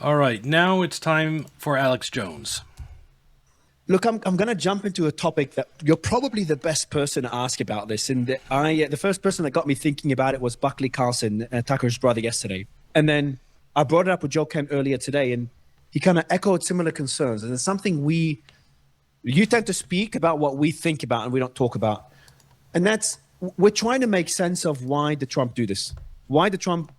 All right, now it's time for Alex Jones. Look, I'm going to jump into a topic that you're probably the best person to ask about this. And the first person that got me thinking about it was Buckley Carlson, Tucker's brother, yesterday. And then I brought it up with Joe Kent earlier today, and he kind of echoed similar concerns. And it's something you tend to speak about what we think about and we don't talk about. And that's, we're trying to make sense of why did Trump do this? Why did Trump,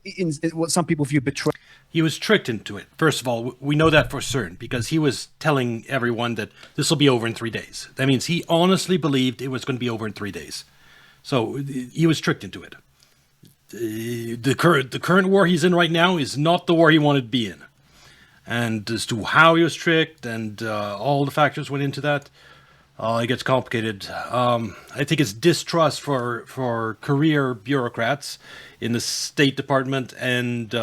in what some people view, betray? He was tricked into it. First of all, we know that for certain because he was telling everyone that this will be over in 3 days. That means he honestly believed it was going to be over in 3 days. So he was tricked into it. The current war he's in right now is not the war he wanted to be in. And as to how he was tricked and all the factors went into that, it gets complicated. I think it's distrust for career bureaucrats in the State Department and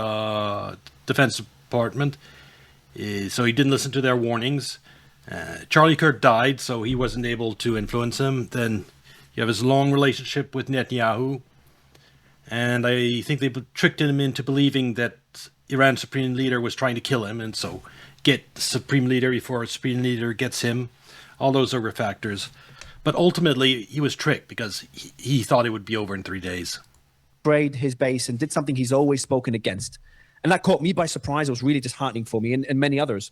Defense Department. So he didn't listen to their warnings. Charlie Kirk died, so he wasn't able to influence him. Then you have his long relationship with Netanyahu. And I think they tricked him into believing that Iran's supreme leader was trying to kill him. And so get the supreme leader before a supreme leader gets him. All those are factors. But ultimately, he was tricked because he thought it would be over in 3 days. Betrayed his base and did something he's always spoken against. And that caught me by surprise. It was really disheartening for me and many others.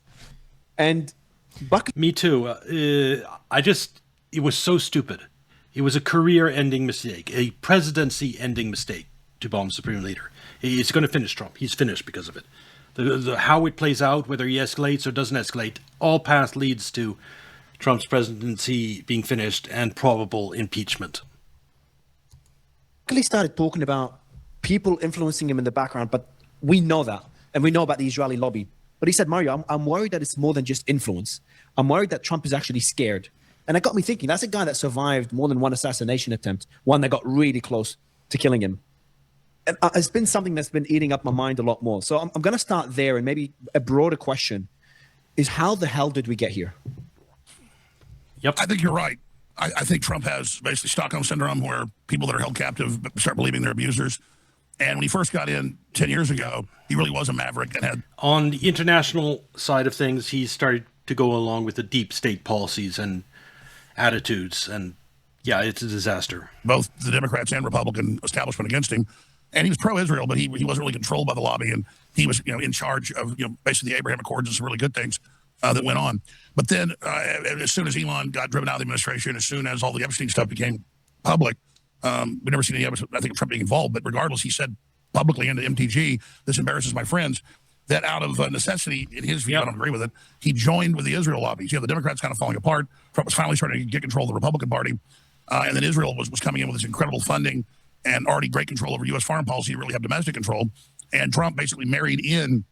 And Buckley. Me too. It was so stupid. It was a career-ending mistake, a presidency-ending mistake to bomb the supreme leader. He's going to finish Trump. He's finished because of it. How it plays out, whether he escalates or doesn't escalate, all path leads to Trump's presidency being finished and probable impeachment. Buckley started talking about people influencing him in the background, but we know that. And we know about the Israeli lobby. But he said, Mario, I'm worried that it's more than just influence. I'm worried that Trump is actually scared. And it got me thinking, that's a guy that survived more than one assassination attempt, one that got really close to killing him. And it's been something that's been eating up my mind a lot more. So I'm going to start there, and maybe a broader question is, how the hell did we get here? Yep. I think you're right. I think Trump has basically Stockholm Syndrome, where people that are held captive start believing they're abusers. And when he first got in 10 years ago, he really was a maverick and had... On the international side of things, he started to go along with the deep state policies and attitudes. And yeah, it's a disaster. Both the Democrats and Republican establishment against him. And he was pro-Israel, but he wasn't really controlled by the lobby. And he was, in charge of, basically the Abraham Accords and some really good things that went on. But then as soon as Elon got driven out of the administration, as soon as all the Epstein stuff became public, we've never seen any evidence, I think, of Trump being involved. But regardless, he said publicly into MTG, this embarrasses my friends, that out of necessity, in his view, I don't agree with it, he joined with the Israel lobbies. The Democrats kind of falling apart. Trump was finally starting to get control of the Republican Party. And then Israel was coming in with this incredible funding and already great control over U.S. foreign policy, really have domestic control. And Trump basically married in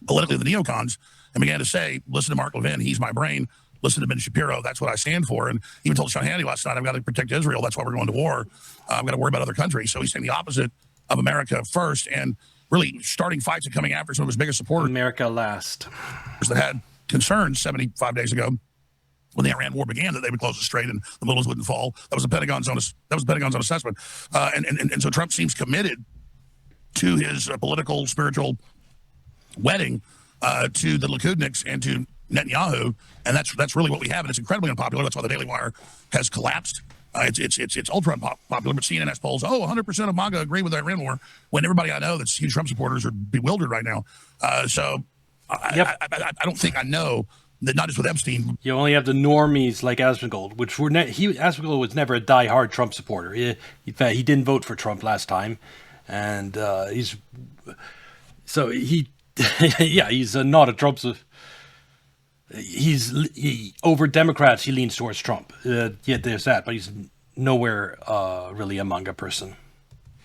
politically the neocons and began to say, listen to Mark Levin, he's my brain. Listen to Ben Shapiro, that's what I stand for. And even told Sean Hannity last night, I've got to protect Israel. That's why we're going to war. I've got to worry about other countries. So he's saying the opposite of America first and really starting fights and coming after some of his biggest supporters. America last. That had concerns 75 days ago when the Iran war began that they would close the strait and the mullahs wouldn't fall. That was the Pentagon's own assessment. And so Trump seems committed to his political, spiritual wedding to the Likudniks and to Netanyahu, and that's really what we have, and it's incredibly unpopular. That's why the Daily Wire has collapsed. It's ultra unpopular, but CNN has polls. 100% of MAGA agree with the Iran war, when everybody I know that's huge Trump supporters are bewildered right now. I don't think I know that, not just with Epstein. You only have the normies like Asmongold, which Asmongold was never a die-hard Trump supporter. In fact, he didn't vote for Trump last time, and he's not a Trump. Over Democrats, he leans towards Trump. There's that, but he's nowhere really a MAGA person.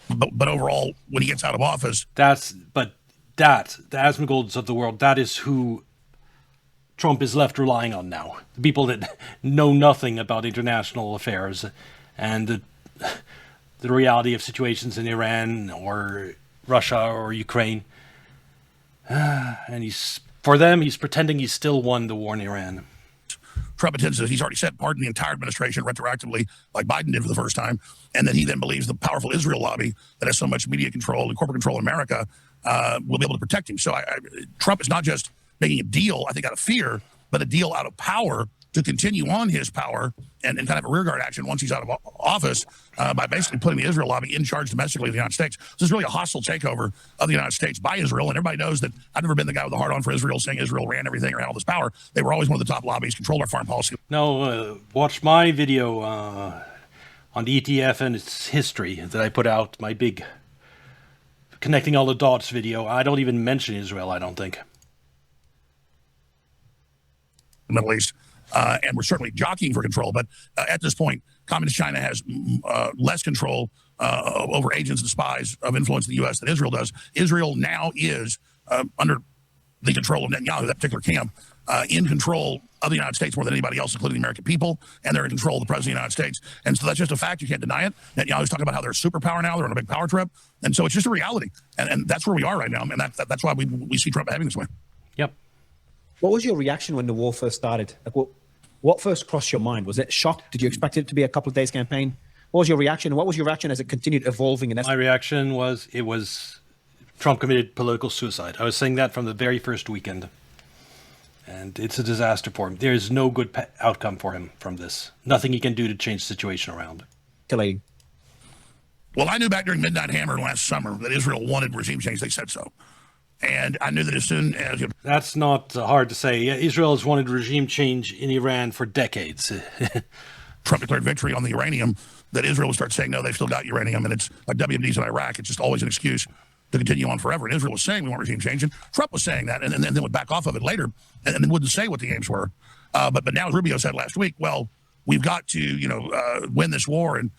But overall, when he gets out of office, the Asmengolds of the world, that is who Trump is left relying on now. The people that know nothing about international affairs and the reality of situations in Iran or Russia or Ukraine. And he's pretending he still won the war in Iran. Trump intends that he's already set pardon the entire administration retroactively, like Biden did for the first time, and that he then believes the powerful Israel lobby that has so much media control and corporate control in America will be able to protect him. So Trump is not just making a deal, I think, out of fear, but a deal out of power to continue on his power and kind of a rearguard action once he's out of office by basically putting the Israel lobby in charge domestically of the United States. So this is really a hostile takeover of the United States by Israel. And everybody knows that I've never been the guy with a hard on for Israel saying Israel ran everything or had all this power. They were always one of the top lobbies, controlled our foreign policy. No, watch my video on the ETF and its history that I put out, my big connecting all the dots video. I don't even mention Israel, I don't think. The Middle East. And we're certainly jockeying for control. But at this point, Communist China has less control over agents and spies of influence in the U.S. than Israel does. Israel now is under the control of Netanyahu, that particular camp, in control of the United States more than anybody else, including the American people, and they're in control of the President of the United States. And so that's just a fact. You can't deny it. Netanyahu's talking about how they're a superpower now. They're on a big power trip. And so it's just a reality. And that's where we are right now. And that's why we see Trump behaving this way. Yep. What was your reaction when the war first started? Like, what first crossed your mind? Was it shock? Did you expect it to be a couple of days campaign? What was your reaction? What was your reaction as it continued evolving? And my reaction was Trump committed political suicide. I was saying that from the very first weekend. And it's a disaster for him. There's no good outcome for him from this. Nothing he can do to change the situation around. Well, I knew back during Midnight Hammer last summer that Israel wanted regime change. They said so. And I knew that as soon as... That's not hard to say. Israel has wanted regime change in Iran for decades. Trump declared victory on the uranium, that Israel would start saying, no, they've still got uranium, and it's like WMDs in Iraq. It's just always an excuse to continue on forever. And Israel was saying we want regime change, and Trump was saying that, and then would back off of it later, and then wouldn't say what the aims were. But now, as Rubio said last week, well, we've got to, win this war and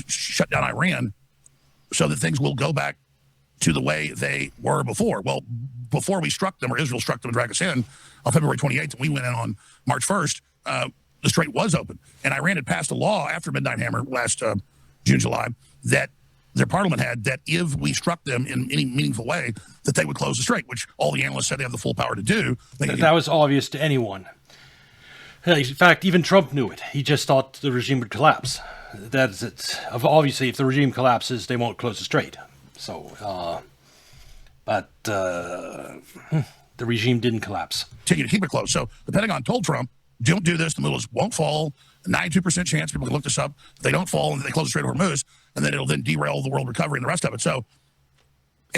shut down Iran so that things will go back to the way they were before. Well, before we struck them, or Israel struck them and dragged us in on February 28th, and we went in on March 1st, the strait was open. And Iran had passed a law after Midnight Hammer last June, July, that their parliament had, that if we struck them in any meaningful way, that they would close the strait, which all the analysts said they have the full power to do. That was obvious to anyone. In fact, even Trump knew it. He just thought the regime would collapse. That's it. Obviously, if the regime collapses, they won't close the strait. So, but the regime didn't collapse. Continue to keep it closed. So the Pentagon told Trump, don't do this. The middle won't fall. 92% chance, people can look this up. If they don't fall and they close the Strait of Hormuz, and then it'll then derail the world recovery and the rest of it. So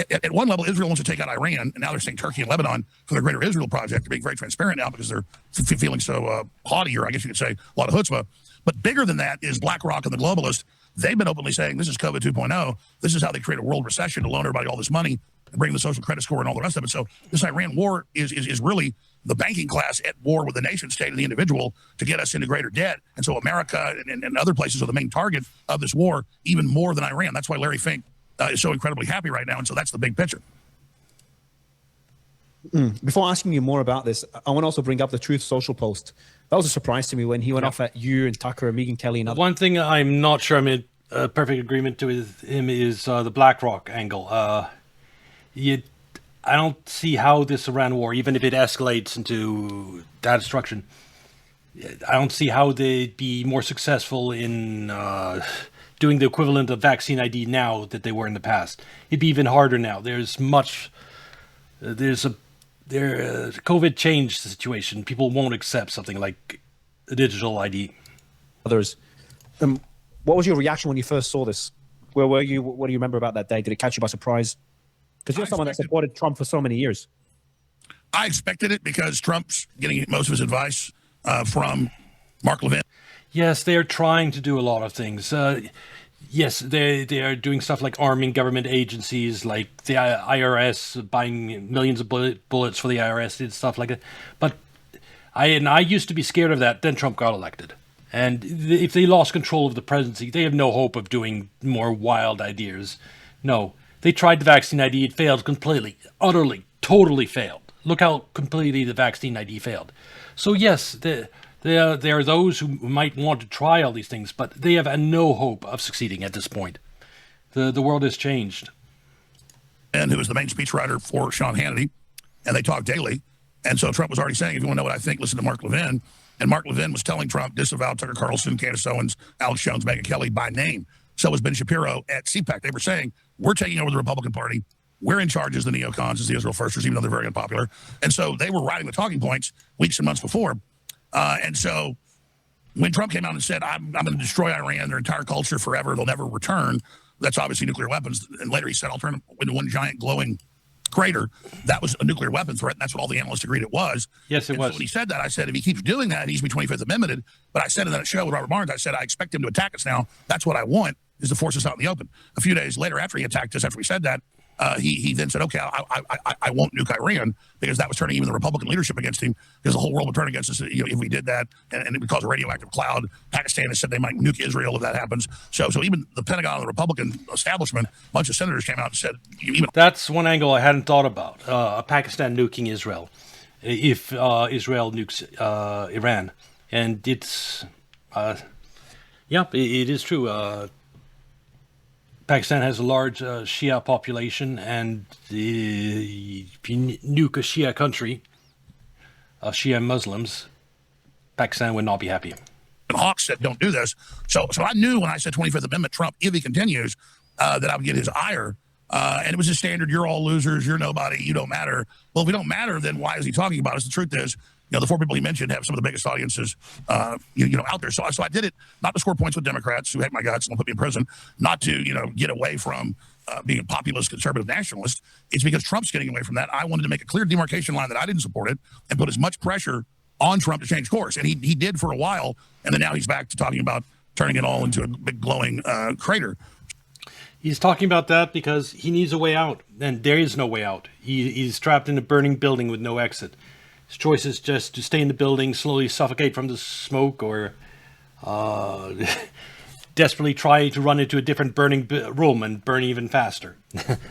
at one level, Israel wants to take out Iran, and now they're saying Turkey and Lebanon for their Greater Israel project. They're being very transparent now because they're feeling so haughty, or I guess you could say a lot of chutzpah. But bigger than that is BlackRock and the globalists. They've been openly saying this is COVID 2.0. This is how they create a world recession to loan everybody all this money and bring the social credit score and all the rest of it. So this Iran war is really the banking class at war with the nation state and the individual to get us into greater debt. And so America and other places are the main target of this war, even more than Iran. That's why Larry Fink is so incredibly happy right now. And so that's the big picture. Before asking you more about this, I want to also bring up the Truth Social post. That was a surprise to me when he went off at you and Tucker and Megyn Kelly and others. One thing I'm not sure I'm in perfect agreement with him is the BlackRock angle. I don't see how this Iran war, even if it escalates into that destruction, I don't see how they'd be more successful in doing the equivalent of vaccine ID now that they were in the past. It'd be even harder now. There's a COVID changed situation. People won't accept something like a digital ID. Others. What was your reaction when you first saw this? Where were you? What do you remember about that day? Did it catch you by surprise? Because you're someone that supported Trump for so many years. I expected it because Trump's getting most of his advice from Mark Levin. Yes, they're trying to do a lot of things. Yes, they are doing stuff like arming government agencies, like the IRS, buying millions of bullets for the IRS, and stuff like that. But I used to be scared of that. Then Trump got elected. And if they lost control of the presidency, they have no hope of doing more wild ideas. No. They tried the vaccine ID. It failed completely, utterly, totally failed. Look how completely the vaccine ID failed. So yes, there are those who might want to try all these things, but they have no hope of succeeding at this point. The world has changed. And who was the main speechwriter for Sean Hannity, and they talk daily. And so Trump was already saying, if you want to know what I think, listen to Mark Levin. And Mark Levin was telling Trump, disavow Tucker Carlson, Candace Owens, Alex Jones, Megyn Kelly by name. So was Ben Shapiro at CPAC. They were saying, we're taking over the Republican Party. we're in charge as the neocons, as the Israel firsters, even though they're very unpopular. And so they were writing the talking points weeks and months before. And so when Trump came out and said, I'm going to destroy Iran, their entire culture forever, they'll never return, that's obviously nuclear weapons. And later he said, I'll turn them into one giant glowing crater. That was a nuclear weapon threat, and that's what all the analysts agreed it was. Yes, it was. So when he said that, I said, if he keeps doing that, he's be 25th Amendmented. But I said in that show with Robert Barnes, I said, I expect him to attack us now. That's what I want, is to force us out in the open. A few days later, after he attacked us, after we said that, he then said, okay, I won't nuke Iran, because that was turning even the Republican leadership against him, because the whole world would turn against us if we did that, and it would cause a radioactive cloud. Pakistan has said they might nuke Israel if that happens. So even the Pentagon and the Republican establishment, a bunch of senators came out and said, that's one angle I hadn't thought about, Pakistan nuking Israel, if Israel nukes Iran. And it's, it is true. Pakistan has a large Shia population, and if you nuke a Shia country, Shia Muslims, Pakistan would not be happy. And Hawks said, don't do this. So I knew when I said 25th Amendment Trump, if he continues, that I would get his ire. And it was a standard, you're all losers, you're nobody, you don't matter. Well, if we don't matter, then why is he talking about us? The truth is, the four people he mentioned have some of the biggest audiences, out there. So I did it not to score points with Democrats who hate my guts and will put me in prison, not to, get away from being a populist, conservative nationalist. It's because Trump's getting away from that. I wanted to make a clear demarcation line that I didn't support it and put as much pressure on Trump to change course. And he did for a while. And then now he's back to talking about turning it all into a big glowing crater. He's talking about that because he needs a way out, and there is no way out. He's trapped in a burning building with no exit. His choice is just to stay in the building, slowly suffocate from the smoke, or desperately try to run into a different burning room and burn even faster.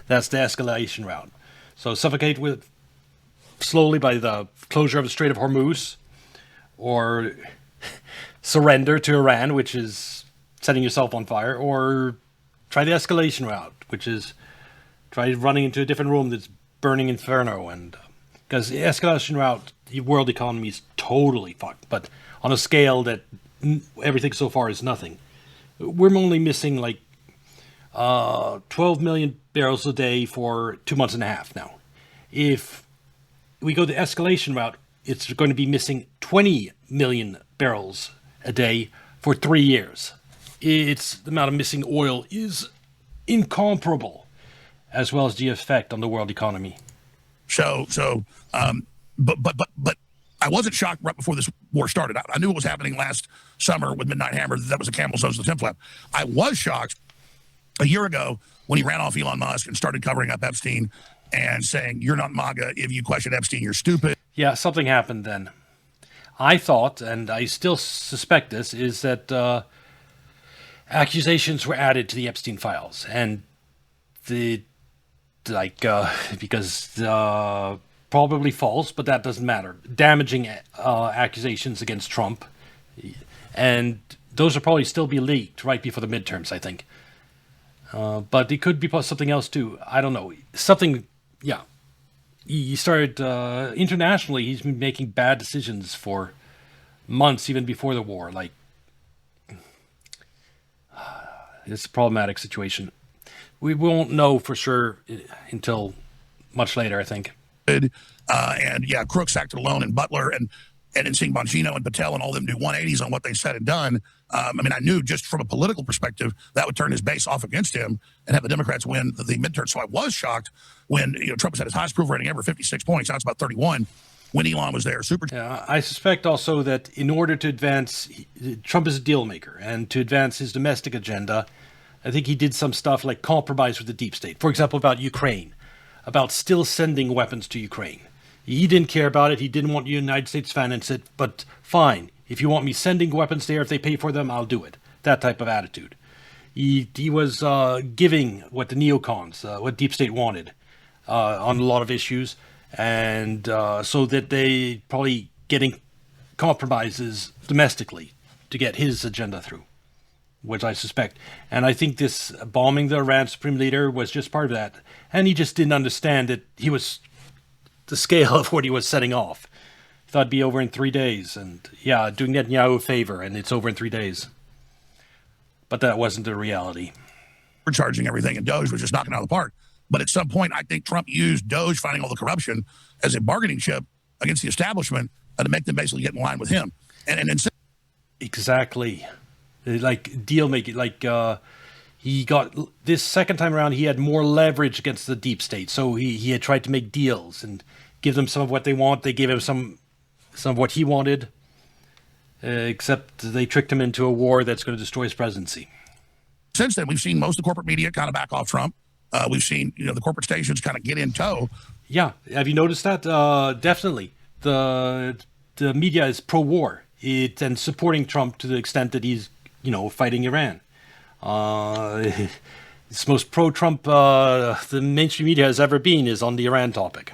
That's the escalation route. So suffocate slowly by the closure of the Strait of Hormuz, or surrender to Iran, which is setting yourself on fire, or try the escalation route, which is try running into a different room that's burning inferno. And because the escalation route, the world economy is totally fucked, but on a scale that everything so far is nothing. We're only missing like 12 million barrels a day for 2 months and a half now. If we go the escalation route, it's going to be missing 20 million barrels a day for 3 years. It's the amount of missing oil is incomparable, as well as the effect on the world economy. But I wasn't shocked right before this war started. I knew what was happening last summer with Midnight Hammer. That was a camel's nose to the Tim flap. I was shocked a year ago when he ran off Elon Musk and started covering up Epstein and saying, you're not MAGA. If you question Epstein, you're stupid. Yeah, something happened then. I thought, and I still suspect this, is that accusations were added to the Epstein files, and because probably false, but that doesn't matter. Damaging accusations against Trump, and those will probably still be leaked right before the midterms, I think. But it could be something else too. I don't know. Something, yeah. He started internationally. He's been making bad decisions for months, even before the war. Like, it's a problematic situation. We won't know for sure until much later, I think. And yeah, Crooks acted alone, and Butler and in seeing Bongino and Patel and all them do 180s on what they said and done. I knew just from a political perspective that would turn his base off against him and have the Democrats win the midterm. So I was shocked when Trump was at his highest approval rating ever, 56 points. Now it's about 31. When Elon was there, Yeah, I suspect also that in order to advance, Trump is a deal maker, and to advance his domestic agenda, I think he did some stuff like compromise with the deep state. For example, about Ukraine, about still sending weapons to Ukraine. He didn't care about it. He didn't want the United States to finance it, but fine. If you want me sending weapons there, if they pay for them, I'll do it. That type of attitude. He was giving what the neocons, what deep state wanted on a lot of issues, and so that they probably getting compromises domestically to get his agenda through, which I suspect. And I think this bombing the Iran supreme leader was just part of that. And he just didn't understand that he was the scale of what he was setting off. He thought it'd be over in 3 days. And yeah, doing Netanyahu a favor, and it's over in 3 days. But that wasn't the reality. We're charging everything, and Doge was just knocking out of the park. But at some point, I think Trump used Doge finding all the corruption as a bargaining chip against the establishment to make them basically get in line with him. And exactly, like deal making, like he got this second time around. He had more leverage against the deep state, so he had tried to make deals and give them some of what they want. They gave him some of what he wanted, except they tricked him into a war that's going to destroy his presidency. Since then, we've seen most of the corporate media kind of back off Trump. We've seen, the corporate stations kind of get in tow. Yeah, have you noticed that? Definitely, the media is pro-war. And supporting Trump to the extent that he's, fighting Iran. It's most pro-Trump the mainstream media has ever been is on the Iran topic.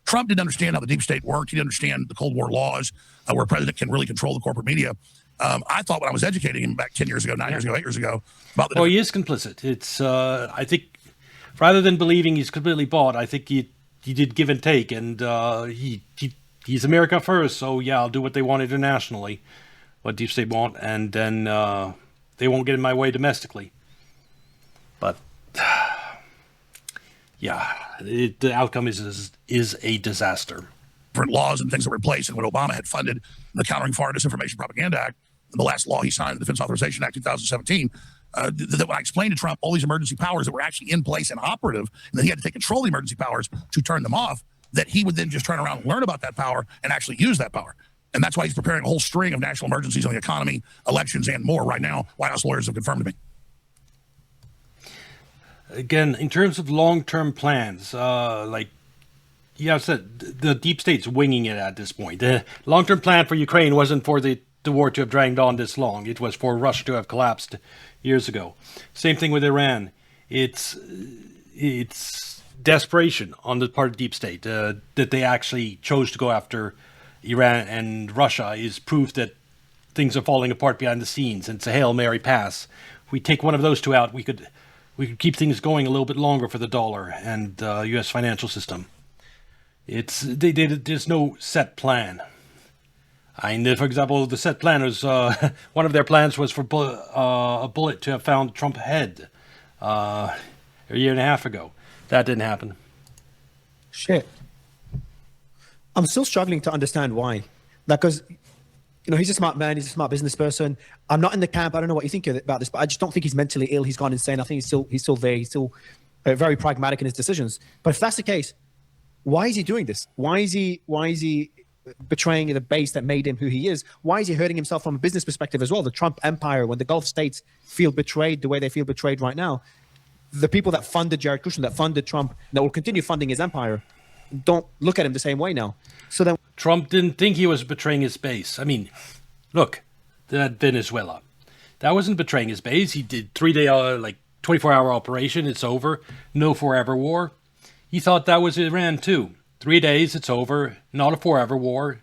Trump didn't understand how the deep state worked. He didn't understand the Cold War laws, where a president can really control the corporate media. I thought when I was educating him back 10 years ago, 9 years ago, 8 years ago, about the... Oh, he is complicit. It's, I think, rather than believing he's completely bought, I think he did give and take, and he's America first, so yeah, I'll do what they want internationally, what deep state want, and then they won't get in my way domestically. But yeah, the outcome is a disaster. Different laws and things that were in place, and when Obama had funded the Countering Foreign Disinformation Propaganda Act, the last law he signed, the Defense Authorization Act 2017, that when I explained to Trump all these emergency powers that were actually in place and operative, and then he had to take control of the emergency powers to turn them off, that he would then just turn around and learn about that power and actually use that power. And that's why he's preparing a whole string of national emergencies on the economy, elections, and more right now. White House lawyers have confirmed to me. Again, in terms of long-term plans, like I said, the deep state's winging it at this point. The long-term plan for Ukraine wasn't for the war to have dragged on this long. It was for Russia to have collapsed years ago. Same thing with Iran. It's desperation on the part of deep state that they actually chose to go after Iran and Russia is proof that things are falling apart behind the scenes. And it's a Hail Mary pass. If we take one of those two out, we could keep things going a little bit longer for the dollar and U.S. financial system. There's no set plan. For example, the set plan was one of their plans was for a bullet to have found Trump head a year and a half ago. That didn't happen. Shit. I'm still struggling to understand why. Because, he's a smart man. He's a smart business person. I'm not in the camp. I don't know what you think about this, but I just don't think he's mentally ill. He's gone insane. I think he's still there. He's still very pragmatic in his decisions. But if that's the case, why is he doing this? Why is he betraying the base that made him who he is? Why is he hurting himself from a business perspective as well? The Trump empire, when the Gulf states feel betrayed the way they feel betrayed right now, the people that funded Jared Kushner, that funded Trump, that will continue funding his empire, don't look at him the same way now. So then Trump didn't think he was betraying his base. I mean, look, that Venezuela. That wasn't betraying his base. He did 3-day, 24-hour operation. It's over. No forever war. He thought that was Iran too. 3 days, it's over. Not a forever war.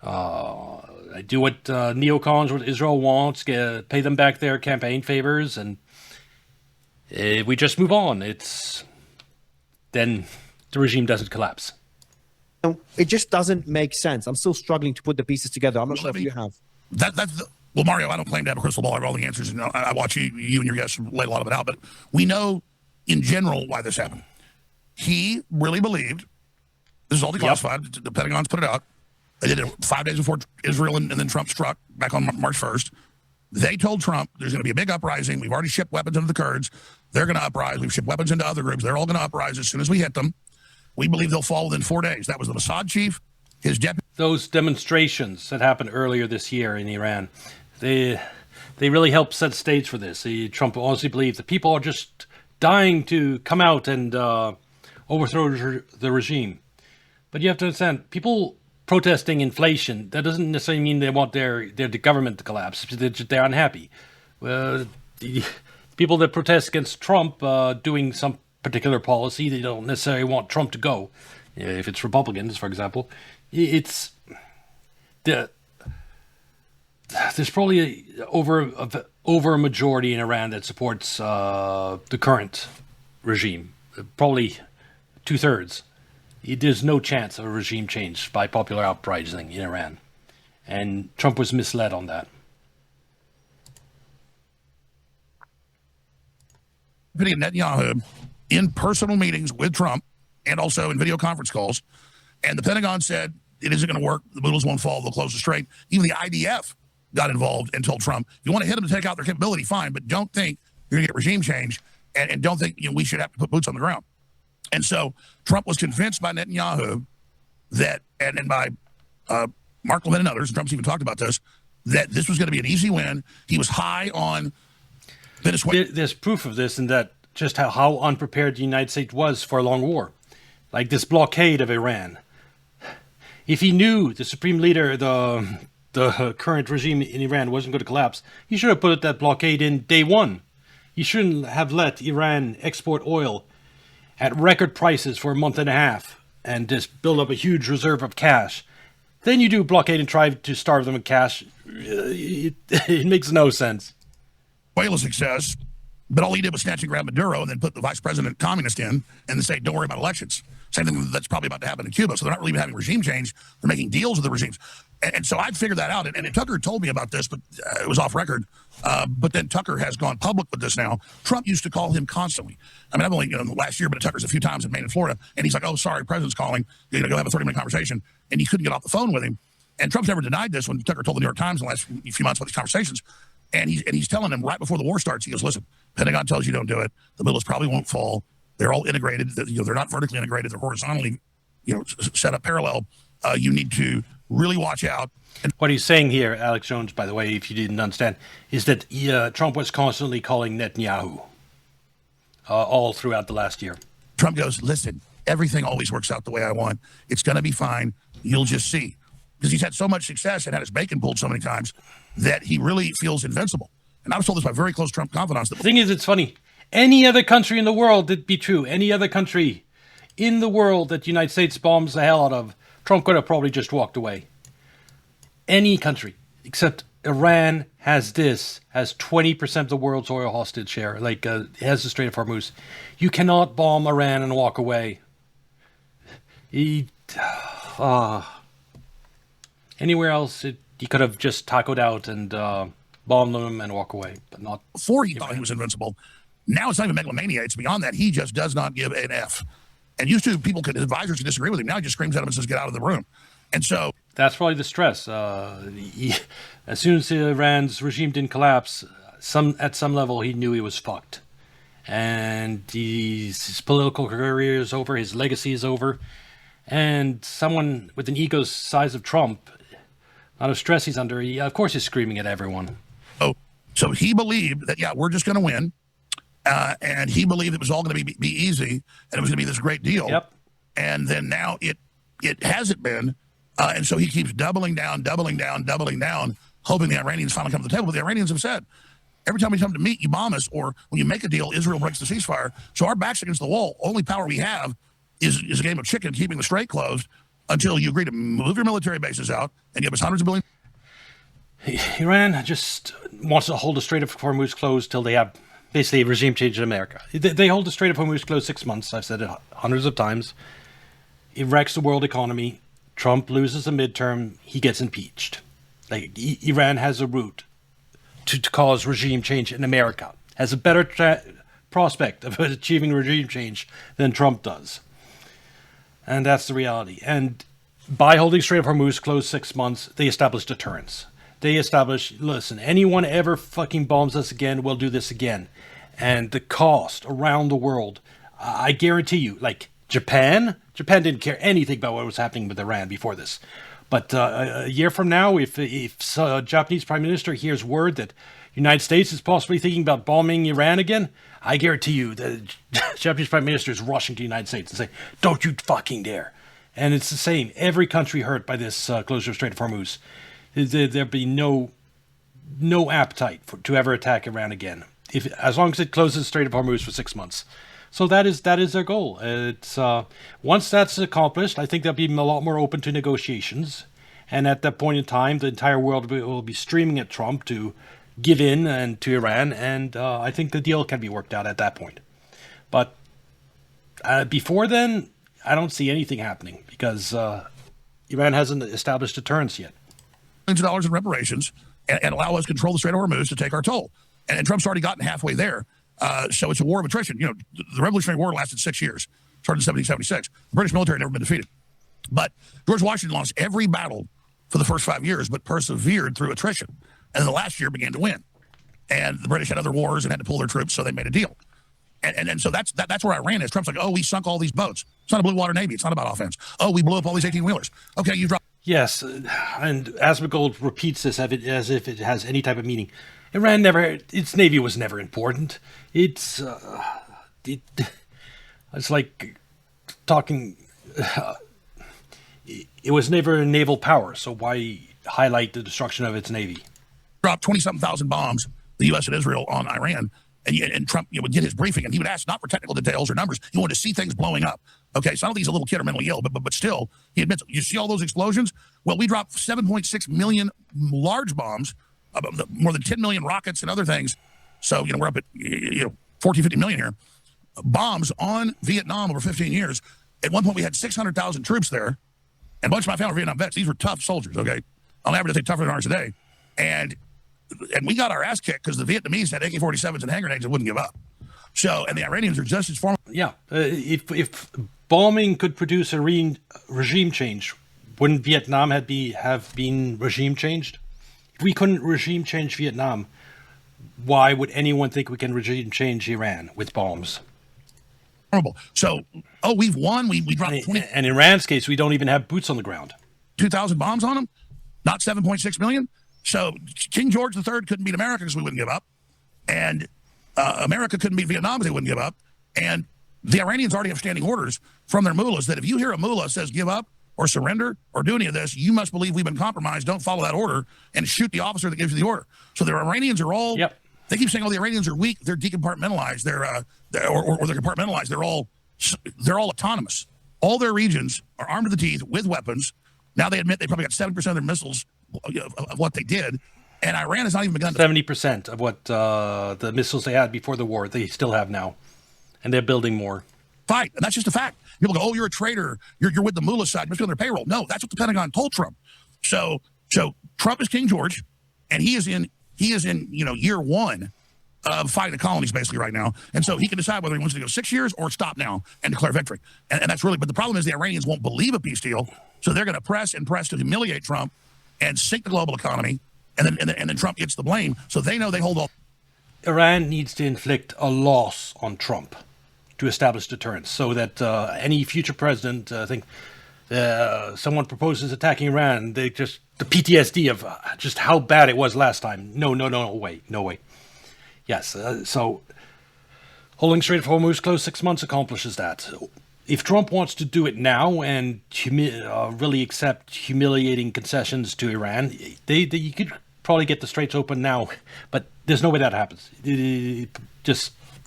I do what neocons, what Israel wants, pay them back their campaign favors, and we just move on. Then the regime doesn't collapse. It just doesn't make sense. I'm still struggling to put the pieces together. I'm not sure if you have. Well, Mario, I don't claim to have a crystal ball. I have all the answers. I watch you and your guests lay a lot of it out, but we know in general why this happened. He really believed, this is all declassified, the Pentagon's put it out. They did it 5 days before Israel and then Trump struck back on March 1st. They told Trump there's going to be a big uprising. We've already shipped weapons into the Kurds. They're going to uprise. We've shipped weapons into other groups. They're all going to uprise as soon as we hit them. We believe they'll fall within 4 days. That was the Mossad chief, his deputy. Those demonstrations that happened earlier this year in Iran, they really helped set the stage for this. Trump honestly believes that people are just dying to come out and overthrow the regime. But you have to understand, people protesting inflation, that doesn't necessarily mean they want their government to collapse. They're unhappy. The people that protest against Trump doing some particular policy, they don't necessarily want Trump to go. If it's Republicans, for example, there's probably over a majority in Iran that supports the current regime. Probably 2/3. There's no chance of a regime change by popular uprising in Iran. And Trump was misled on that. putting Netanyahu in personal meetings with Trump and also in video conference calls. And the Pentagon said it isn't going to work. The Mullahs won't fall. They'll close the strait. Even the IDF got involved and told Trump, if you want to hit them to take out their capability, fine, but don't think you're going to get regime change, and don't think we should have to put boots on the ground. And so Trump was convinced by Netanyahu that, and by Mark Levin and others, Trump's even talked about this, that this was going to be an easy win. He was high on Venezuela. There's proof of this in that just how unprepared the United States was for a long war. Like this blockade of Iran. If he knew the supreme leader, the current regime in Iran wasn't going to collapse, he should have put that blockade in day one. He shouldn't have let Iran export oil at record prices for a month and a half and just build up a huge reserve of cash. Then you do a blockade and try to starve them with cash. It makes no sense. Venezuela success, but all he did was snatch and grab Maduro and then put the vice president communist in and then say, don't worry about elections. Same thing that's probably about to happen in Cuba. So they're not really having regime change. They're making deals with the regimes. And so I'd figured that out. And Tucker told me about this, but it was off record. But then Tucker has gone public with this now. Trump used to call him constantly. I mean, I've only, last year been to Tucker's a few times in Maine and Florida. And he's like, oh, sorry, president's calling. You're going to go have a 30-minute conversation. And he couldn't get off the phone with him. And Trump's never denied this when Tucker told the New York Times in the last few months about these conversations. And he's telling him right before the war starts, he goes, listen, Pentagon tells you don't do it. The Mullahs probably won't fall. They're all integrated. They're not vertically integrated. They're horizontally, set up parallel. You need to really watch out. And what he's saying here, Alex Jones, by the way, if you didn't understand, is that Trump was constantly calling Netanyahu all throughout the last year. Trump goes, listen, everything always works out the way I want. It's going to be fine. You'll just see. Because he's had so much success and had his bacon pulled so many times that he really feels invincible. And I was told this by very close Trump confidants. The thing is, it's funny. Any other country in the world, that'd be true. Any other country in the world that the United States bombs the hell out of, Trump could have probably just walked away. Any country, except Iran has 20% of the world's oil hostage share, it has the Strait of Hormuz. You cannot bomb Iran and walk away. Anywhere else, he could have just tacoed out and bombed them and walk away, but not. Before he thought he was invincible. Now it's not even megalomania. It's beyond that. He just does not give an F. And used to, advisors could disagree with him. Now he just screams at him and says, get out of the room. And so that's probably the stress. As soon as Iran's regime didn't collapse, at some level he knew he was fucked, and his political career is over, his legacy is over, and someone with an ego size of Trump, out of stress he's under, of course he's screaming at everyone. So he believed that we're just going to win, and he believed it was all going to be easy, and it was going to be this great deal. Yep. And then now it hasn't been. And so he keeps doubling down, hoping the Iranians finally come to the table. But the Iranians have said, every time we come to meet, you bomb us, or when you make a deal, Israel breaks the ceasefire. So our back's against the wall. Only power we have is a game of chicken, keeping the strait closed until you agree to move your military bases out and give us hundreds of billions. Iran just wants to hold the Strait of Hormuz closed till they have basically a regime change in America. They hold the Strait of Hormuz closed 6 months. I've said it hundreds of times. It wrecks the world economy. Trump loses a midterm, he gets impeached. Iran has a route to cause regime change in America, has a better prospect of achieving regime change than Trump does. And that's the reality. And by holding Strait of Hormuz closed 6 months, they establish deterrence. They establish, listen, anyone ever fucking bombs us again, we'll do this again. And the cost around the world, I guarantee you, Japan didn't care anything about what was happening with Iran before this. But a year from now, if a Japanese prime minister hears word that the United States is possibly thinking about bombing Iran again, I guarantee you the Japanese prime minister is rushing to the United States and saying, don't you fucking dare. And it's the same. Every country hurt by this closure of Strait of Hormuz, there'd be no appetite to ever attack Iran again, as long as it closes Strait of Hormuz for 6 months. So that is their goal. It's once that's accomplished, I think they'll be a lot more open to negotiations. And at that point in time, the entire world will be streaming at Trump to give in and to Iran. And I think the deal can be worked out at that point. But before then, I don't see anything happening because Iran hasn't established deterrence yet. Millions of dollars in reparations and allow us to control the Strait of Hormuz to take our toll. And Trump's already gotten halfway there. So it's a war of attrition. The Revolutionary War lasted 6 years, started in 1776. The British military had never been defeated. But George Washington lost every battle for the first 5 years, but persevered through attrition. And then the last year began to win. And the British had other wars and had to pull their troops, so they made a deal. And so that's where Iran is. Trump's like, oh, we sunk all these boats. It's not a blue water navy. It's not about offense. Oh, we blew up all these 18-wheelers. Okay, you dropped. Yes, and Asmongold repeats this as if it has any type of meaning. Iran its navy was never important. It's like talking. It was never a naval power, so why highlight the destruction of its navy? Dropped 20-something thousand bombs, the U.S. and Israel, on Iran. And Trump would get his briefing, and he would ask not for technical details or numbers. He wanted to see things blowing up. Okay, so I don't think he's a little kid or mentally ill, but still, he admits, you see all those explosions? Well, we dropped 7.6 million large bombs, more than 10 million rockets and other things. So, we're up at 14, 15 million here. Bombs on Vietnam over 15 years. At one point, we had 600,000 troops there, and a bunch of my family were Vietnam vets. These were tough soldiers, okay? On average, they tougher than ours today. And we got our ass kicked because the Vietnamese had AK-47s and hand grenades and wouldn't give up. So, and the Iranians are just as formidable. Yeah, if bombing could produce a regime change, wouldn't Vietnam have been regime changed? If we couldn't regime change Vietnam, why would anyone think we can regime change Iran with bombs? So, we've won. We dropped 20. And in Iran's case, we don't even have boots on the ground. 2,000 bombs on them, not 7.6 million. So King George III couldn't beat America because we wouldn't give up. And America couldn't beat Vietnam because they wouldn't give up. And the Iranians already have standing orders from their mullahs that if you hear a mullah says give up or surrender or do any of this, you must believe we've been compromised. Don't follow that order and shoot the officer that gives you the order. So the Iranians are all, They keep saying, the Iranians are weak. They're decompartmentalized. They're compartmentalized. They're all autonomous. All their regions are armed to the teeth with weapons. Now they admit they probably got 7% of their missiles of what they did, and Iran has not even begun. 70% of what the missiles they had before the war, they still have now, and they're building more. Fight, and that's just a fact. People go, "Oh, you're a traitor. You're with the mullah side. You must be on their payroll." No, that's what the Pentagon told Trump. So Trump is King George, and he is in year one of fighting the colonies basically right now, and so he can decide whether he wants to go 6 years or stop now and declare victory. And that's really. But the problem is the Iranians won't believe a peace deal, so they're going to press to humiliate Trump and sink the global economy, and then Trump gets the blame. So they know they hold all. Iran needs to inflict a loss on Trump to establish deterrence, so that any future president, I think, someone proposes attacking Iran, the PTSD of just how bad it was last time. No way. Yes, so holding Strait of Hormuz closed 6 months accomplishes that. If Trump wants to do it now and really accept humiliating concessions to Iran, you could probably get the straits open now, but there's no way that happens.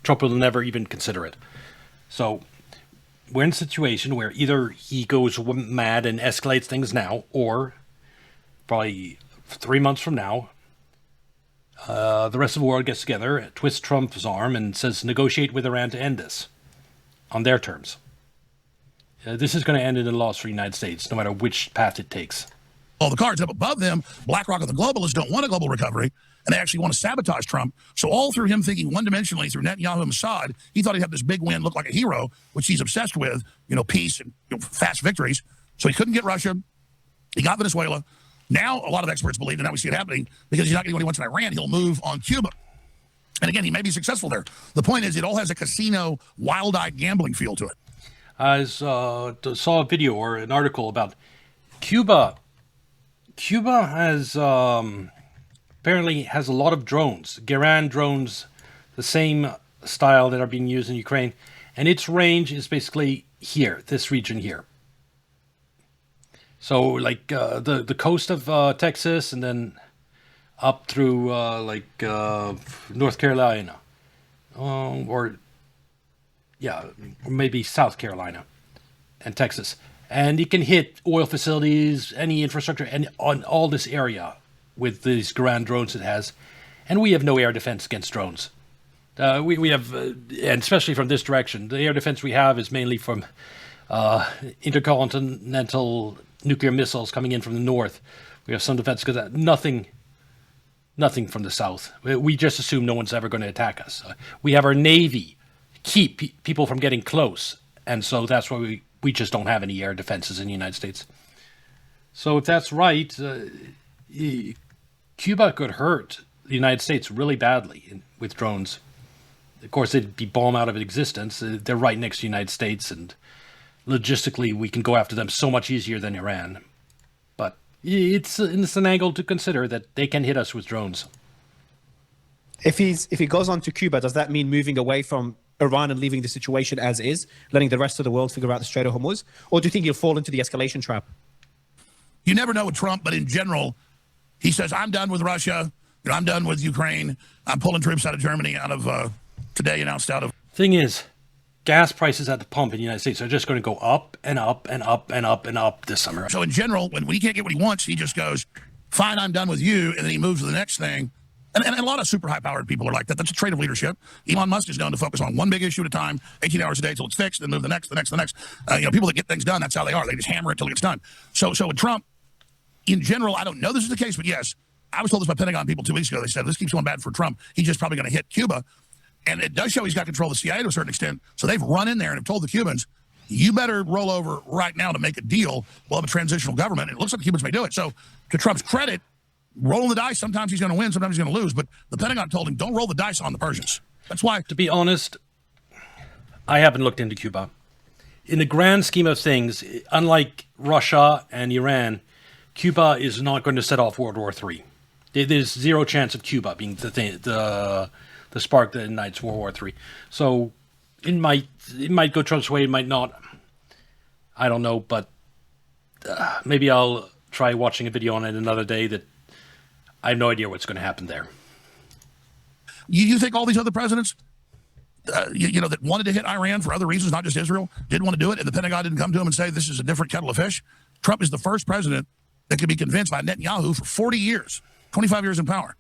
Trump will never even consider it. So we're in a situation where either he goes mad and escalates things now, or probably 3 months from now, the rest of the world gets together, twists Trump's arm, and says negotiate with Iran to end this on their terms. This is going to end in a loss for the United States, no matter which path it takes. All the cards up above them, BlackRock and the globalists don't want a global recovery, and they actually want to sabotage Trump. So all through him thinking one-dimensionally through Netanyahu and Mossad, he thought he'd have this big win, look like a hero, which he's obsessed with, peace and fast victories. So he couldn't get Russia. He got Venezuela. Now a lot of experts believe, and now we see it happening, because he's not getting what he wants in Iran, he'll move on Cuba. And again, he may be successful there. The point is, it all has a casino, wild-eyed gambling feel to it. I saw a video or an article about Cuba. Cuba has apparently has a lot of drones, Garand drones, the same style that are being used in Ukraine, and its range is basically here, this region here. So like the coast of Texas, and then up through North Carolina, or maybe South Carolina and Texas. And it can hit oil facilities, any infrastructure, and on all this area with these grand drones it has. And we have no air defense against drones. We have, and especially from this direction, the air defense we have is mainly from intercontinental nuclear missiles coming in from the north. We have some defense because nothing Nothing from the south. We just assume no one's ever going to attack us. We have our Navy keep people from getting close. And so that's why we just don't have any air defenses in the United States. So if that's right, Cuba could hurt the United States really badly with drones. Of course, it'd be bombed out of existence. They're right next to the United States, and logistically, we can go after them so much easier than Iran. But it's an angle to consider that they can hit us with drones. If he goes on to Cuba, does that mean moving away from Iran and leaving the situation as is, letting the rest of the world figure out the Strait of Hormuz? Or do you think he'll fall into the escalation trap? You never know with Trump, but in general, he says, I'm done with Russia. I'm done with Ukraine. I'm pulling troops out of Germany, out of today announced out of. Thing is, gas prices at the pump in the United States are just going to go up and up and up and up and up this summer. So in general, when he can't get what he wants, he just goes, fine, I'm done with you. And then he moves to the next thing. And a lot of super high-powered people are like that. That's a trait of leadership. Elon Musk is known to focus on one big issue at a time, 18 hours a day till it's fixed, then move the next. People that get things done, that's how they are. They just hammer it till it gets done. So with Trump, in general, I don't know this is the case, but yes, I was told this by Pentagon people 2 weeks ago. They said, this keeps going bad for Trump. He's just probably going to hit Cuba. And it does show he's got control of the CIA to a certain extent. So they've run in there and have told the Cubans, you better roll over right now to make a deal. We'll have a transitional government. And it looks like the Cubans may do it. So to Trump's credit, rolling the dice, sometimes he's going to win, sometimes he's going to lose. But the Pentagon told him, don't roll the dice on the Persians. That's why. To be honest, I haven't looked into Cuba. In the grand scheme of things, unlike Russia and Iran, Cuba is not going to set off World War III. There's zero chance of Cuba being the spark that ignites World War III. So it might go Trump's way, it might not. I don't know, but maybe I'll try watching a video on it another day. That I have no idea what's going to happen there. You think all these other presidents, that wanted to hit Iran for other reasons, not just Israel, didn't want to do it, and the Pentagon didn't come to him and say this is a different kettle of fish? Trump is the first president that could be convinced by Netanyahu for 40 years, 25 years in power,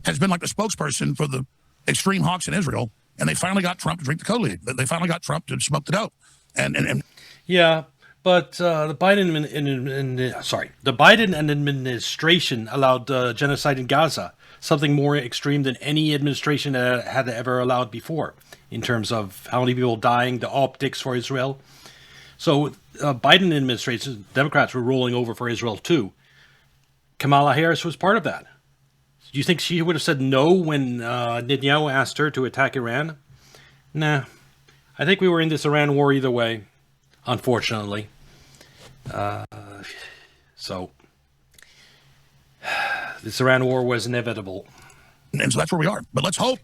has been like the spokesperson for the extreme hawks in Israel, and they finally got Trump to drink the Kool-Aid. They finally got Trump to smoke the dope. And yeah, but the Biden administration allowed genocide in Gaza, something more extreme than any administration had ever allowed before, in terms of how many people dying, the optics for Israel. So Biden administration, Democrats were rolling over for Israel too. Kamala Harris was part of that. Do you think she would have said no when Netanyahu asked her to attack Iran? Nah. I think we were in this Iran war either way, unfortunately. So this Iran war was inevitable. And so that's where we are. But let's hope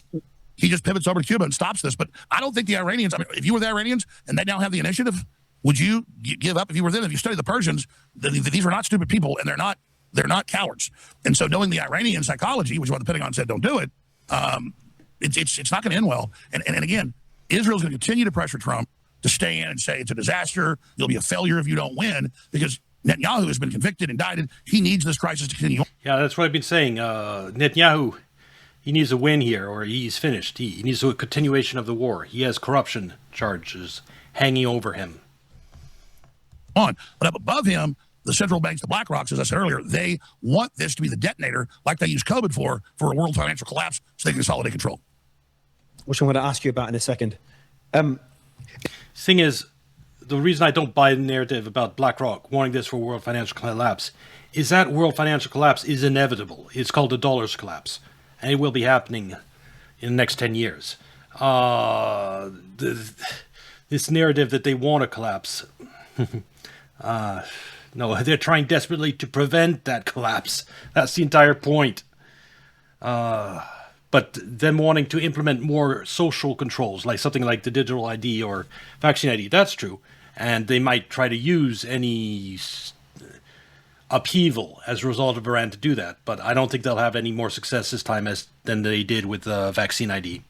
he just pivots over to Cuba and stops this. But I don't think the Iranians, if you were the Iranians and they now have the initiative, would you give up if you were them? If you study the Persians, these are not stupid people, and they're not cowards. And so knowing the Iranian psychology, which is why the Pentagon said don't do it, it's not going to end well. And again, Israel's going to continue to pressure Trump to stay in and say it's a disaster. You'll be a failure if you don't win, because Netanyahu has been convicted, indicted. He needs this crisis to continue. Yeah, that's what I've been saying. Netanyahu, he needs a win here, or he's finished. He needs a continuation of the war. He has corruption charges hanging over him. But up above him, the central banks, the BlackRocks, as I said earlier, they want this to be the detonator, like they use COVID for a world financial collapse, so they can consolidate control. Which I'm going to ask you about in a second. Thing is, the reason I don't buy the narrative about BlackRock wanting this for world financial collapse is that world financial collapse is inevitable. It's called the dollar's collapse, and it will be happening in the next 10 years. This narrative that they want to collapse, no, they're trying desperately to prevent that collapse. That's the entire point. But them wanting to implement more social controls, like something like the digital ID or vaccine ID, that's true. And they might try to use any upheaval as a result of Iran to do that. But I don't think they'll have any more success this time than they did with vaccine ID.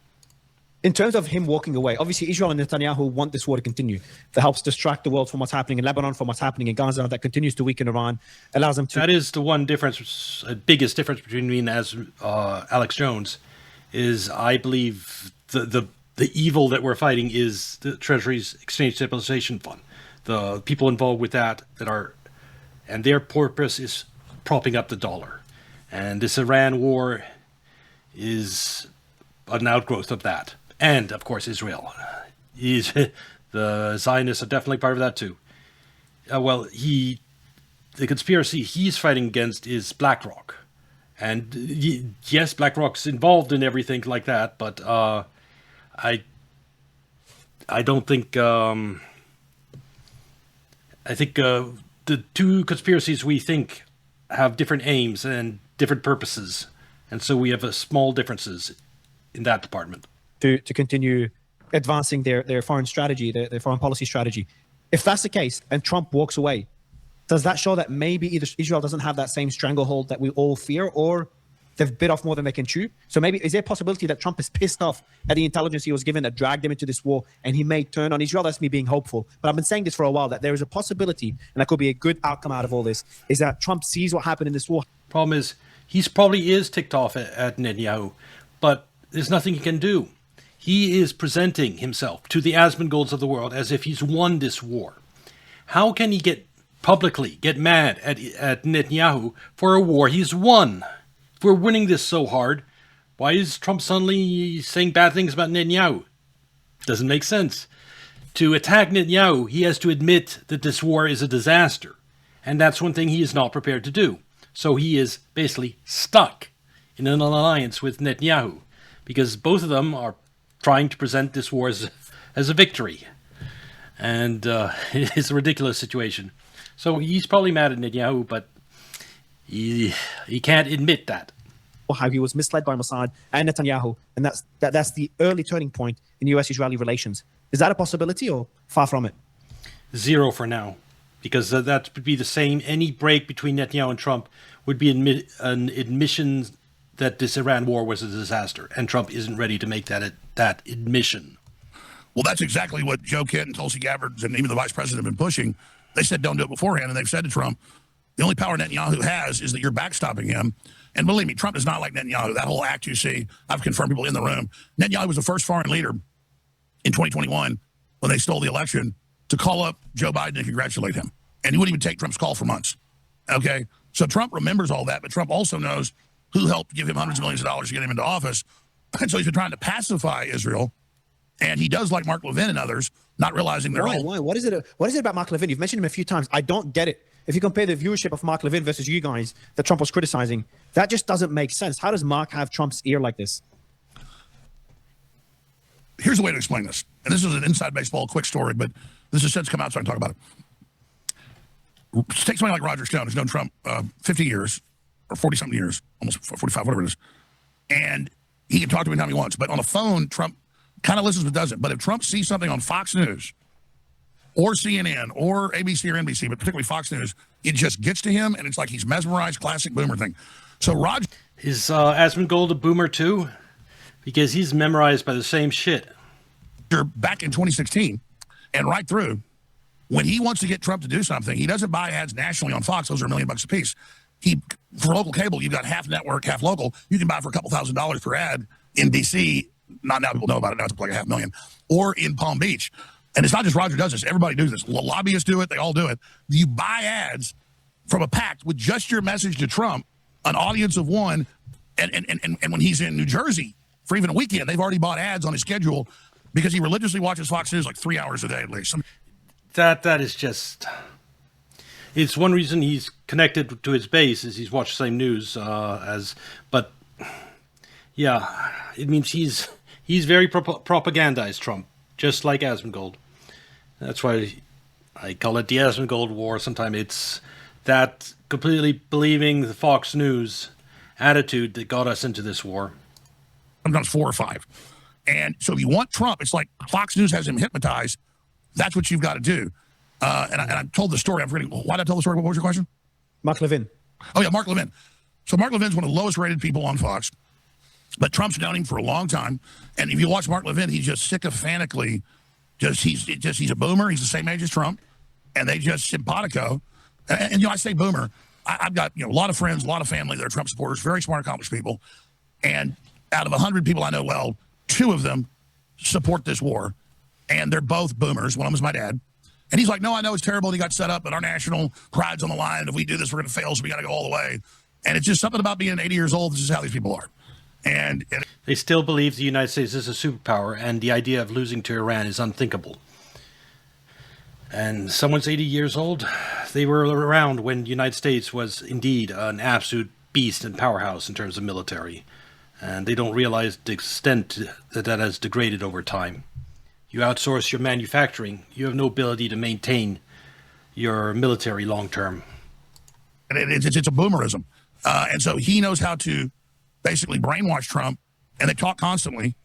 In terms of him walking away, obviously Israel and Netanyahu want this war to continue. That helps distract the world from what's happening in Lebanon, from what's happening in Gaza. That continues to weaken Iran, allows them to... That is the one difference, biggest difference between me and Alex Jones, is I believe the evil that we're fighting is the Treasury's Exchange Stabilization Fund. The people involved with that are... And their purpose is propping up the dollar. And this Iran war is an outgrowth of that. And, of course, Israel. The Zionists are definitely part of that, too. The conspiracy he's fighting against is BlackRock. And yes, BlackRock's involved in everything like that, but I don't think... I think the two conspiracies we think have different aims and different purposes. And so we have small differences in that department. To continue advancing their foreign strategy, their foreign policy strategy. If that's the case and Trump walks away, does that show that maybe either Israel doesn't have that same stranglehold that we all fear, or they've bit off more than they can chew? So maybe is there a possibility that Trump is pissed off at the intelligence he was given that dragged him into this war, and he may turn on Israel? That's me being hopeful. But I've been saying this for a while, that there is a possibility, and that could be a good outcome out of all this, is that Trump sees what happened in this war. Problem is, he probably is ticked off at Netanyahu, but there's nothing he can do. He is presenting himself to the Asmongold of the world as if he's won this war. How can he publicly get mad at Netanyahu for a war he's won? If we're winning this so hard, why is Trump suddenly saying bad things about Netanyahu? Doesn't make sense. To attack Netanyahu, he has to admit that this war is a disaster. And that's one thing he is not prepared to do. So he is basically stuck in an alliance with Netanyahu, because both of them are trying to present this war as a victory. And it's a ridiculous situation. So he's probably mad at Netanyahu, but he can't admit that. How he was misled by Mossad and Netanyahu, and that's the early turning point in U.S.-Israeli relations. Is that a possibility, or far from it? Zero for now, because that would be the same. Any break between Netanyahu and Trump would be an admission that this Iran war was a disaster, and Trump isn't ready to make that admission. Well, that's exactly what Joe Kent and Tulsi Gabbard and even the vice president have been pushing. They said don't do it beforehand, and they've said to Trump, the only power Netanyahu has is that you're backstopping him. And believe me, Trump is not like Netanyahu. That whole act you see, I've confirmed people in the room. Netanyahu was the first foreign leader in 2021 when they stole the election to call up Joe Biden and congratulate him. And he wouldn't even take Trump's call for months. Okay? So Trump remembers all that, but Trump also knows who helped give him hundreds of millions of dollars to get him into office. And so he's been trying to pacify Israel. And he does, like Mark Levin and others, not realizing their own. Why? What is it about Mark Levin? You've mentioned him a few times. I don't get it. If you compare the viewership of Mark Levin versus you guys that Trump was criticizing, that just doesn't make sense. How does Mark have Trump's ear like this? Here's the way to explain this. And this is an inside baseball quick story, but this has since come out, so I can talk about it. Take somebody like Roger Stone, who's known Trump 50 years, or 40-something years, almost 45, whatever it is. And he can talk to me anytime he wants. But on the phone, Trump kind of listens but doesn't. But if Trump sees something on Fox News or CNN or ABC or NBC, but particularly Fox News, it just gets to him, and it's like he's mesmerized, classic boomer thing. So Roger... Is Asmongold a boomer too? Because he's memorized by the same shit. Back in 2016, and right through, when he wants to get Trump to do something, he doesn't buy ads nationally on Fox. Those are $1 million a piece. For local cable, you've got half network, half local. You can buy for a couple $1,000s per ad in D.C. Not now people know about it. Now it's like $500,000. Or in Palm Beach. And it's not just Roger does this. Everybody does this. Lobbyists do it. They all do it. You buy ads from a pact with just your message to Trump, an audience of one. And when he's in New Jersey for even a weekend, they've already bought ads on his schedule because he religiously watches Fox News like 3 hours a day at least. That is just... It's one reason he's connected to his base is he's watched the same news but yeah, it means he's very propagandized Trump, just like Asmongold. That's why I call it the Asmongold War. Sometimes it's that completely believing the Fox News attitude that got us into this war. Sometimes 4 or 5. And so if you want Trump, it's like Fox News has him hypnotized. That's what you've got to do. And I told the story. I'm forgetting. Why did I tell the story? What was your question? Mark Levin. Oh, yeah, Mark Levin. So Mark Levin's one of the lowest rated people on Fox. But Trump's known him for a long time. And if you watch Mark Levin, he's just sycophantically, he's a boomer. He's the same age as Trump. And they just simpatico. And I say boomer. I've got, a lot of friends, a lot of family that are Trump supporters, very smart, accomplished people. And out of 100 people I know well, 2 of them support this war. And they're both boomers. One of them is my dad. And he's like, no, I know it's terrible. And he got set up, but our national pride's on the line. If we do this, we're going to fail, so we got to go all the way. And it's just something about being 80 years old. This is how these people are. And They still believe the United States is a superpower, and the idea of losing to Iran is unthinkable. And someone's 80 years old. They were around when the United States was indeed an absolute beast and powerhouse in terms of military. And they don't realize the extent that that has degraded over time. You outsource your manufacturing, you have no ability to maintain your military long term. it's a boomerism. And so he knows how to basically brainwash Trump, and they talk constantly.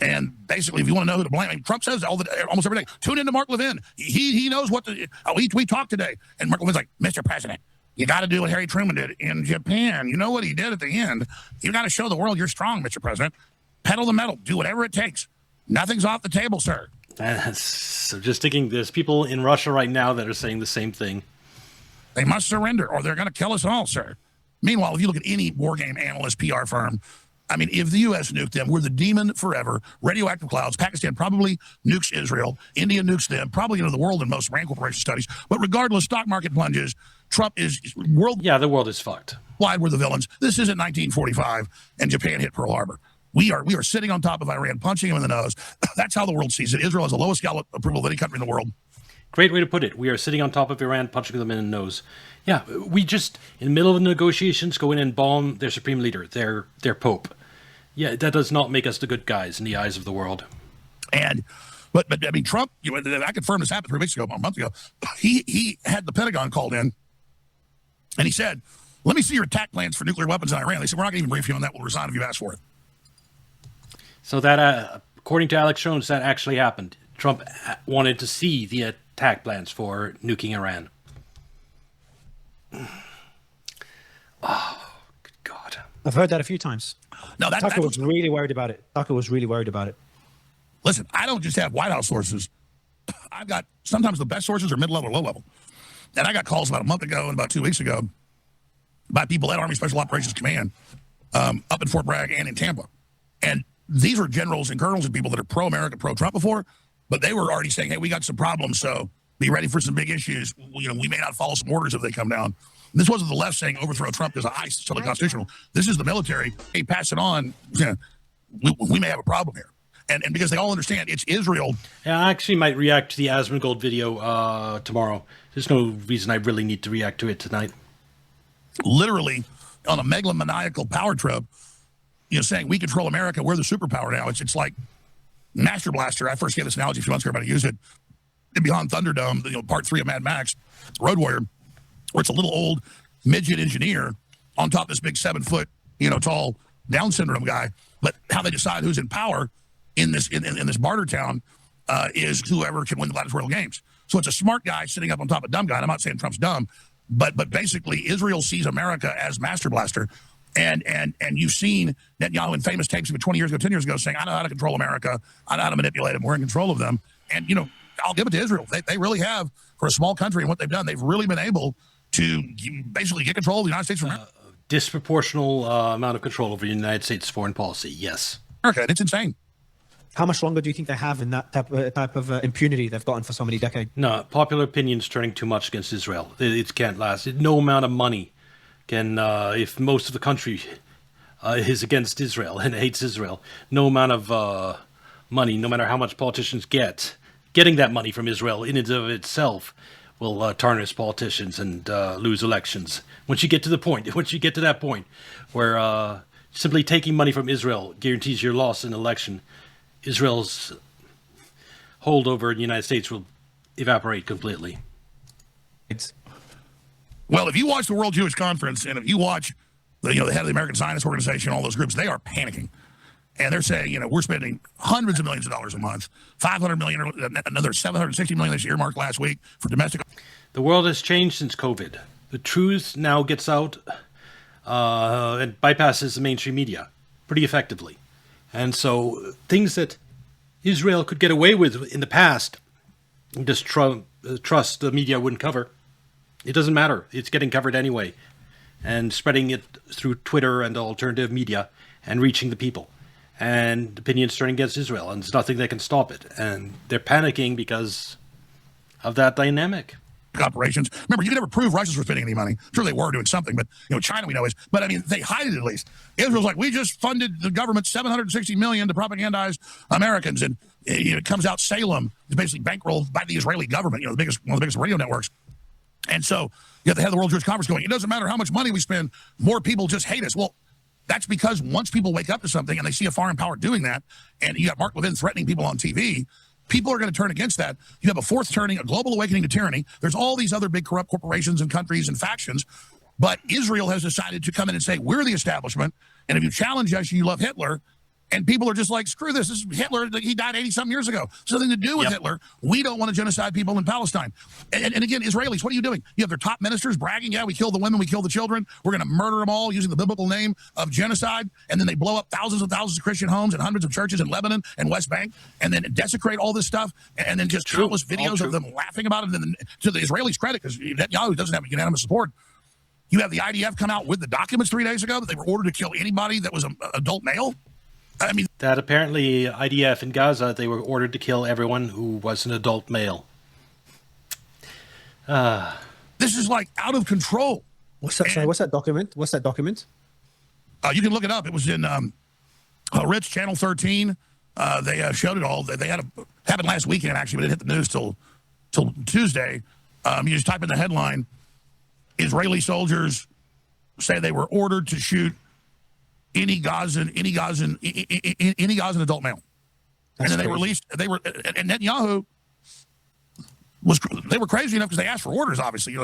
And basically, if you want to know who to blame, I mean, Trump says almost every day, tune into Mark Levin. He knows what to. We talked today, and Mark Levin's like, Mr. President, you got to do what Harry Truman did in Japan. You know what he did at the end. You got to show the world you're strong, Mr. President. Pedal the metal. Do whatever it takes. Nothing's off the table, sir. So just thinking, there's people in Russia right now that are saying the same thing. They must surrender, or they're going to kill us all, sir. Meanwhile, if you look at any war game analyst PR firm, I mean, if the U.S. nuked them, we're the demon forever. Radioactive clouds. Pakistan probably nukes Israel. India nukes them. Probably into the world in most RAND Corporation studies. But regardless, stock market plunges. Trump is world. Yeah, the world is fucked. Wide were the villains. This isn't 1945, and Japan hit Pearl Harbor. We are sitting on top of Iran, punching him in the nose. That's how the world sees it. Israel has the lowest Gallup approval of any country in the world. Great way to put it. We are sitting on top of Iran, punching them in the nose. Yeah, we just, in the middle of the negotiations, go in and bomb their supreme leader, their pope. Yeah, that does not make us the good guys in the eyes of the world. But I mean, Trump, I confirmed this happened 3 weeks ago, a month ago. He had the Pentagon called in, and he said, let me see your attack plans for nuclear weapons in Iran. They said, we're not going to even brief you on that. We'll resign if you ask for it. So that, according to Alex Jones, that actually happened. Trump wanted to see the attack plans for nuking Iran. Oh, good God. I've heard that a few times. No, Tucker was really worried about it. Tucker was really worried about it. Listen, I don't just have White House sources. I've got sometimes the best sources are mid-level or low-level. And I got calls about a month ago and about 2 weeks ago by people at Army Special Operations Command up in Fort Bragg and in Tampa. And these were generals and colonels and people that are pro-America, pro-Trump before, but they were already saying, hey, we got some problems, so be ready for some big issues. We may not follow some orders if they come down. And this wasn't the left saying overthrow Trump because ICE is totally constitutional. This is the military. Hey, pass it on. Yeah, we may have a problem here. And because they all understand it's Israel. Yeah, I actually might react to the Asmongold video tomorrow. There's no reason I really need to react to it tonight. Literally on a megalomaniacal power trip, saying we control America, we're the superpower now. It's like Master Blaster. I first gave this analogy a few months ago, everybody used it. Beyond Thunderdome, part 3 of Mad Max, Road Warrior, where it's a little old midget engineer on top of this big 7-foot, tall Down syndrome guy. But how they decide who's in power in this barter town is whoever can win the gladiatorial games. So it's a smart guy sitting up on top of a dumb guy. And I'm not saying Trump's dumb, but basically Israel sees America as Master Blaster. And you've seen Netanyahu in famous tapes even 20 years ago, 10 years ago, saying, I know how to control America. I know how to manipulate them. We're in control of them. And, I'll give it to Israel. They really have, for a small country and what they've done, they've really been able to basically get control of the United States of America. Disproportional amount of control over the United States foreign policy, yes. America, and it's insane. How much longer do you think they have in that type of impunity they've gotten for so many decades? No, popular opinion's turning too much against Israel. It can't last. No amount of money can, if most of the country is against Israel and hates Israel, no amount of money, no matter how much politicians getting that money from Israel in and of itself will tarnish politicians and lose elections. Once you get to that point where simply taking money from Israel guarantees your loss in an election, Israel's hold over the United States will evaporate completely. Well, if you watch the World Jewish Conference and if you watch the head of the American Zionist Organization, all those groups, they are panicking. And they're saying, we're spending hundreds of millions of dollars a month, $500 million, another $760 million this earmarked last week for domestic. The world has changed since COVID. The truth now gets out and bypasses the mainstream media pretty effectively. And so things that Israel could get away with in the past, just trust the media wouldn't cover. It doesn't matter. It's getting covered anyway. And spreading it through Twitter and alternative media and reaching the people. And opinions turning against Israel, and there's nothing that can stop it. And they're panicking because of that dynamic. operations. Remember, you can never prove Russians were spending any money. Sure, they were doing something, but China we know is. But I mean, they hide it at least. Israel's like, we just funded the government $760 million to propagandize Americans, and it comes out Salem is basically bankrolled by the Israeli government. One of the biggest radio networks. And so you have to have the World Jewish Conference going, it doesn't matter how much money we spend, more people just hate us. Well, that's because once people wake up to something and they see a foreign power doing that, and you got Mark Levin threatening people on TV, people are going to turn against that. You have a fourth turning, a global awakening to tyranny. There's all these other big corrupt corporations and countries and factions, but Israel has decided to come in and say, we're the establishment, and if you challenge us, you love Hitler. And people are just like, screw this. This is Hitler. He died 80-something years ago. It's nothing to do with Hitler. We don't want to genocide people in Palestine. And again, Israelis, what are you doing? You have their top ministers bragging, yeah, we kill the women, we kill the children. We're going to murder them all using the biblical name of genocide. And then they blow up thousands and thousands of Christian homes and hundreds of churches in Lebanon and West Bank, and then desecrate all this stuff. And then just countless videos of them laughing about it. And then to the Israelis' credit, because Netanyahu doesn't have unanimous support, you have the IDF come out with the documents 3 days ago that they were ordered to kill anybody that was an adult male. I mean, that apparently IDF in Gaza, they were ordered to kill everyone who was an adult male. This is like out of control. What's that? Sorry, what's that document? What's that document? You can look it up. It was in Rich Channel 13. They showed it all. They had happened last weekend actually, but it hit the news till Tuesday. You just type in the headline: Israeli soldiers say they were ordered to shoot any Gazan adult male. That's and then they released, and Netanyahu they were crazy enough because they asked for orders, obviously.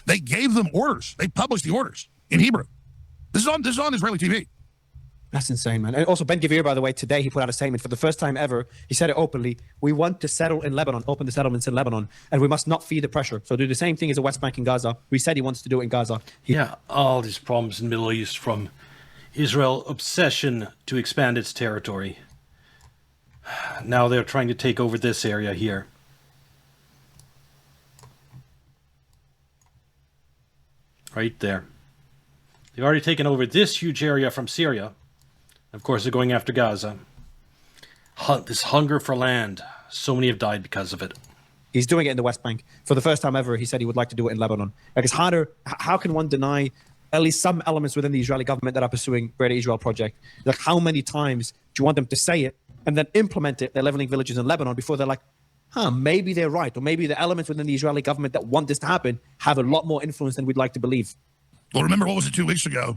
They gave them orders. They published the orders in Hebrew. This is on Israeli TV. That's insane, man. And also, Ben Gvir, by the way, today he put out a statement for the first time ever. He said it openly. We want to settle in Lebanon, open the settlements in Lebanon, and we must not feed the pressure. So do the same thing as the West Bank in Gaza. We said he wants to do it in Gaza. All these problems in the Middle East, from Israel's obsession to expand its territory. Now they're trying to take over this area here. Right there. They've already taken over this huge area from Syria. Of course, they're going after Gaza. This hunger for land. So many have died because of it. He's doing it in the West Bank. For the first time ever, he said he would like to do it in Lebanon. Like, it's harder. How can one deny at least some elements within the Israeli government that are pursuing Greater Israel Project? Like, how many times do you want them to say it and then implement it? They're leveling villages in Lebanon before they're like, maybe they're right. Or maybe the elements within the Israeli government that want this to happen have a lot more influence than we'd like to believe. Well, remember, what was it 2 weeks ago?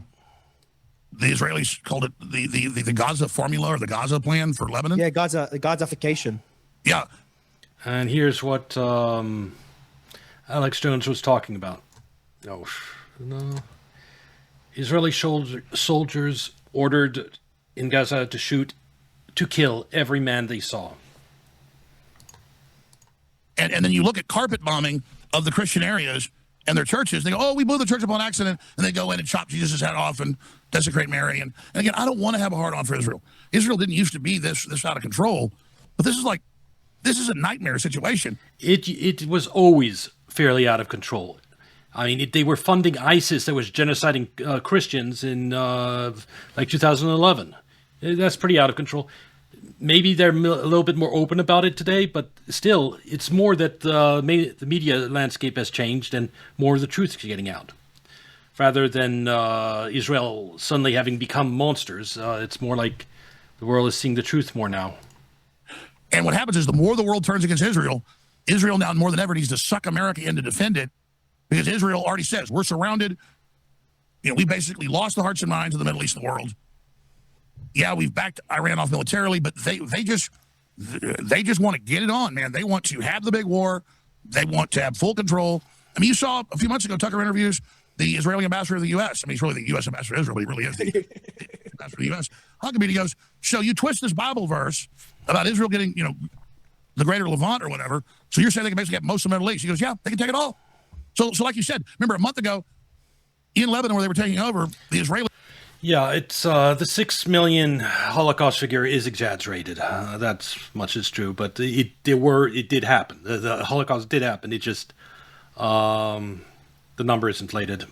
The Israelis called it the Gaza formula or the Gaza plan for Lebanon? Yeah, Gazification. Yeah. And here's what Alex Jones was talking about. No. Israeli soldiers ordered in Gaza to kill every man they saw. And then you look at carpet bombing of the Christian areas and their churches. They go, oh, we blew the church up on accident. And they go in and chop Jesus' head off and desecrate Mary. And again, I don't want to have a hard on for Israel. Israel didn't used to be this out of control. But this is a nightmare situation. It was always fairly out of control. I mean, they were funding ISIS that was genociding Christians in like 2011. That's pretty out of control. Maybe they're a little bit more open about it today, but still, it's more that the media landscape has changed and more of the truth is getting out. Rather than Israel suddenly having become monsters, it's more like the world is seeing the truth more now. And what happens is the more the world turns against Israel, Israel now more than ever needs to suck America in to defend it, because Israel already says, we're surrounded. We basically lost the hearts and minds of the Middle East and the world. Yeah, we've backed Iran off militarily, but they just want to get it on, man. They want to have the big war. They want to have full control. I mean, you saw a few months ago, Tucker interviews the Israeli ambassador of the U.S. I mean, he's really the U.S. ambassador to Israel, but he really is the ambassador of the U.S. Huckabee, he goes, so you twist this Bible verse about Israel getting, the greater Levant or whatever, so you're saying they can basically have most of the Middle East. He goes, yeah, they can take it all. So like you said, remember a month ago in Lebanon where they were taking over, the Israeli... Yeah, it's the 6 million Holocaust figure is exaggerated. That's much is true, but it did happen. The Holocaust did happen. It just the number is inflated.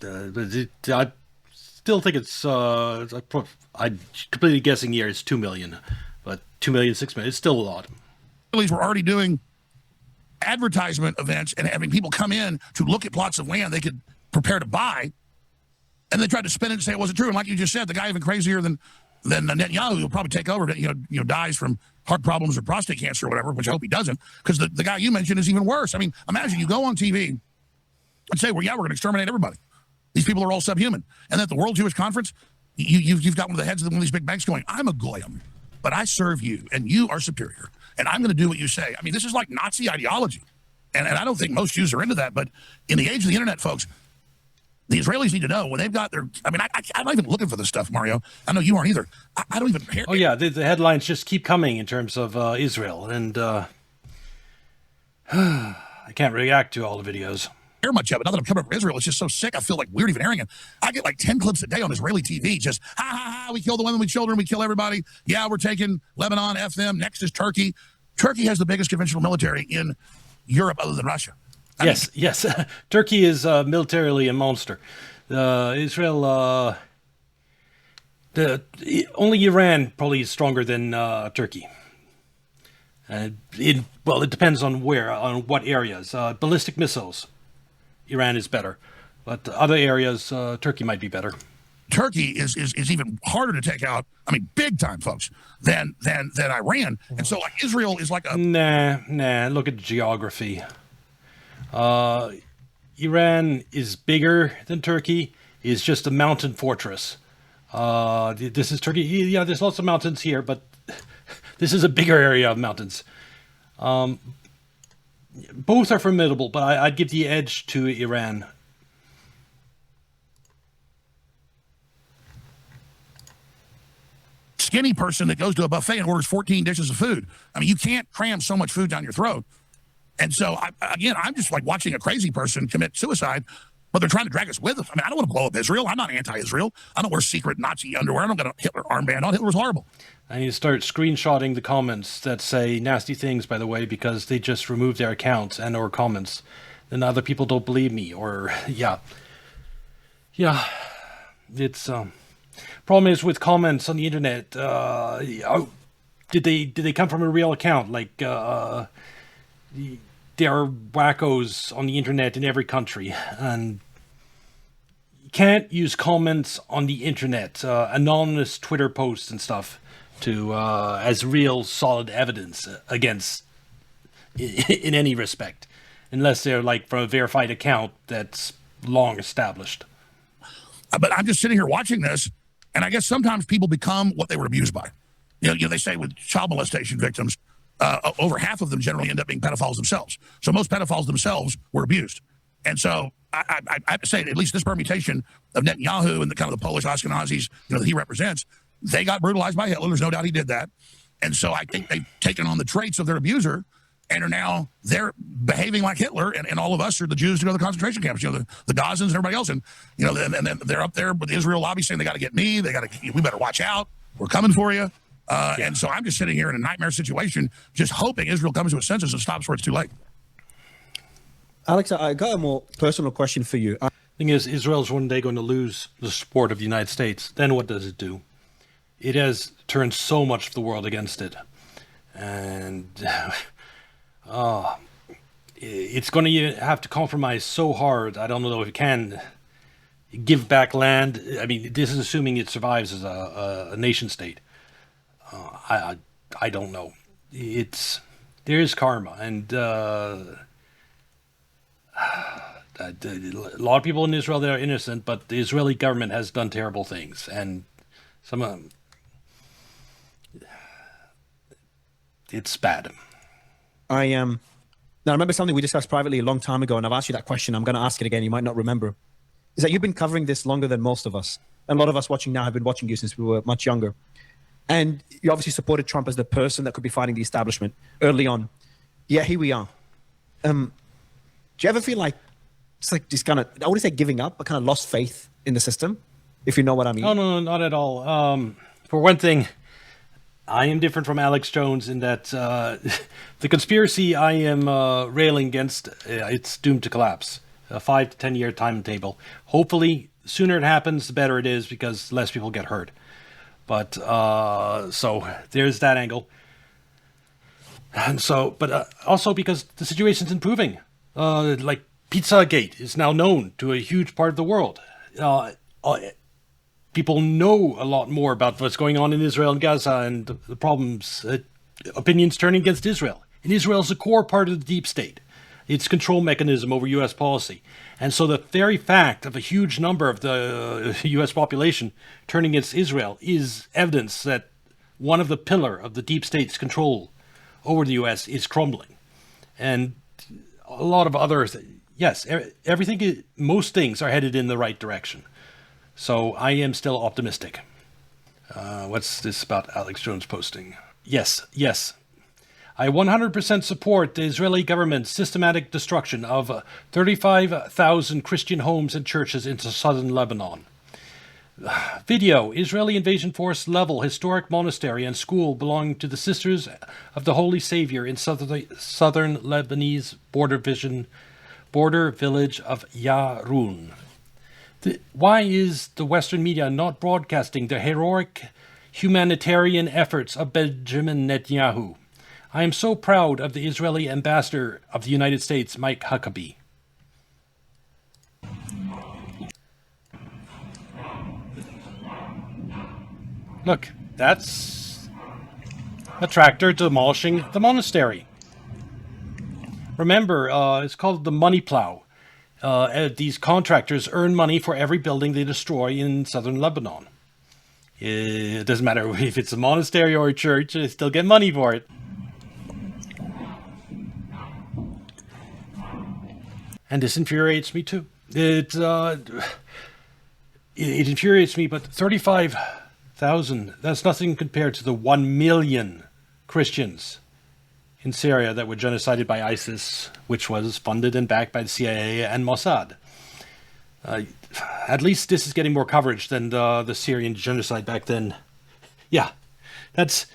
I still think it's I'm completely guessing here. It's 2 million, but 2 million, 6 million, it's still a lot. Israelis were already doing advertisement events and having people come in to look at plots of land they could prepare to buy, and they tried to spin it and say it wasn't true. And like you just said, the guy even crazier than Netanyahu will probably take over, dies from heart problems or prostate cancer or whatever, which I hope he doesn't, because the guy you mentioned is even worse. I mean, imagine you go on TV and say, well, yeah, we're going to exterminate everybody. These people are all subhuman. And at the World Jewish Conference, you've got one of the heads of one of these big banks going, I'm a goyim, but I serve you, and you are superior, and I'm going to do what you say. I mean, this is like Nazi ideology. And I don't think most Jews are into that, but in the age of the internet, folks, the Israelis need to know when they've got their, I'm not even looking for this stuff, Mario. I know you aren't either. I don't even care. Oh, yeah, the headlines just keep coming in terms of Israel, and I can't react to all the videos. Hear much of it. Now that I'm coming from Israel, it's just so sick. I feel like weird even hearing it. I get like 10 clips a day on Israeli TV. Just, ha, ha, ha, we kill the women, we children, we kill everybody. Yeah, we're taking Lebanon, F them. Next is Turkey. Turkey has the biggest conventional military in Europe other than Russia. Yes. Turkey is militarily a monster. Israel, only Iran probably is stronger than Turkey. It depends on what areas. Ballistic missiles, Iran is better, but other areas, Turkey might be better. Turkey is even harder to take out. I mean, big time, folks, than Iran. And so, like, Israel is like a nah. Look at geography. Iran is bigger than Turkey. Is just a mountain fortress. This is Turkey. Yeah, there's lots of mountains here, but this is a bigger area of mountains. Both are formidable, but I'd give the edge to Iran. Skinny person that goes to a buffet and orders 14 dishes of food. I mean, you can't cram so much food down your throat. And so, I'm just like watching a crazy person commit suicide, but they're trying to drag us with them. I mean, I don't want to blow up Israel. I'm not anti-Israel. I don't wear secret Nazi underwear. I don't got a Hitler armband on. Hitler was horrible. And you start screenshotting the comments that say nasty things, by the way, because they just removed their accounts and or comments. Then other people don't believe me, or yeah. It's problem is with comments on the internet. Did they come from a real account? Like there are wackos on the internet in every country, and you can't use comments on the internet, anonymous Twitter posts and stuff, to as real solid evidence against in any respect, unless they're like from a verified account that's long established. But I'm just sitting here watching this, and I guess sometimes people become what they were abused by. You know, they say with child molestation victims, over half of them generally end up being pedophiles themselves. So most pedophiles themselves were abused. And so I have to say, at least this permutation of Netanyahu and the kind of the Polish Ashkenazis, that he represents, they got brutalized by Hitler. There's no doubt he did that. And so I think they've taken on the traits of their abuser and are now, they're behaving like Hitler, and all of us are the Jews to go to the concentration camps, the Gazans and everybody else. And, and then they're up there with the Israel lobby saying they got to get me, we better watch out. We're coming for you. And so I'm just sitting here in a nightmare situation, just hoping Israel comes to its senses and stops where it's too late. Alex, I got a more personal question for you. Thing is, Israel's one day going to lose the support of the United States. Then what does it do? It has turned so much of the world against it. And it's going to have to compromise so hard. I don't know if it can give back land. I mean, this is assuming it survives as a nation state. I don't know. There is karma, and a lot of people in Israel, they are innocent, but the Israeli government has done terrible things, and some of them, it's bad. Now I remember something we discussed privately a long time ago, and I've asked you that question. I'm going to ask it again. You might not remember. Is that you've been covering this longer than most of us, and a lot of us watching now have been watching you since we were much younger. And you obviously supported Trump as the person that could be fighting the establishment early on. Yeah, here we are. Do you ever feel like it's like just kind of, I wouldn't say giving up, but kind of lost faith in the system, if you know what I mean? Oh, no, not at all. For one thing, I am different from Alex Jones in that the conspiracy I am railing against, it's doomed to collapse. A 5 to 10 year timetable. Hopefully, sooner it happens, the better it is, because less people get hurt. But so there's that angle. And so, but also because the situation's improving. Like Pizzagate is now known to a huge part of the world. People know a lot more about what's going on in Israel and Gaza and the problems, opinions turning against Israel. And Israel's a core part of the deep state, its control mechanism over U.S. policy. And so the very fact of a huge number of the U.S. population turning against Israel is evidence that one of the pillar of the deep state's control over the U.S. is crumbling. And a lot of others, yes, everything, most things are headed in the right direction. So I am still optimistic. What's this about Alex Jones posting? Yes. I 100% support the Israeli government's systematic destruction of 35,000 Christian homes and churches in southern Lebanon. Video, Israeli invasion force level historic monastery and school belonging to the Sisters of the Holy Savior in southern Lebanese border village of Yarun. Why is the Western media not broadcasting the heroic humanitarian efforts of Benjamin Netanyahu? I am so proud of the Israeli ambassador of the United States, Mike Huckabee. Look, that's a tractor demolishing the monastery. Remember, it's called the money plow. These contractors earn money for every building they destroy in southern Lebanon. It doesn't matter if it's a monastery or a church, they still get money for it. And this infuriates me too. It infuriates me, but 35,000, that's nothing compared to the 1 million Christians in Syria that were genocided by ISIS, which was funded and backed by the CIA and Mossad. At least this is getting more coverage than the Syrian genocide back then. Yeah, it's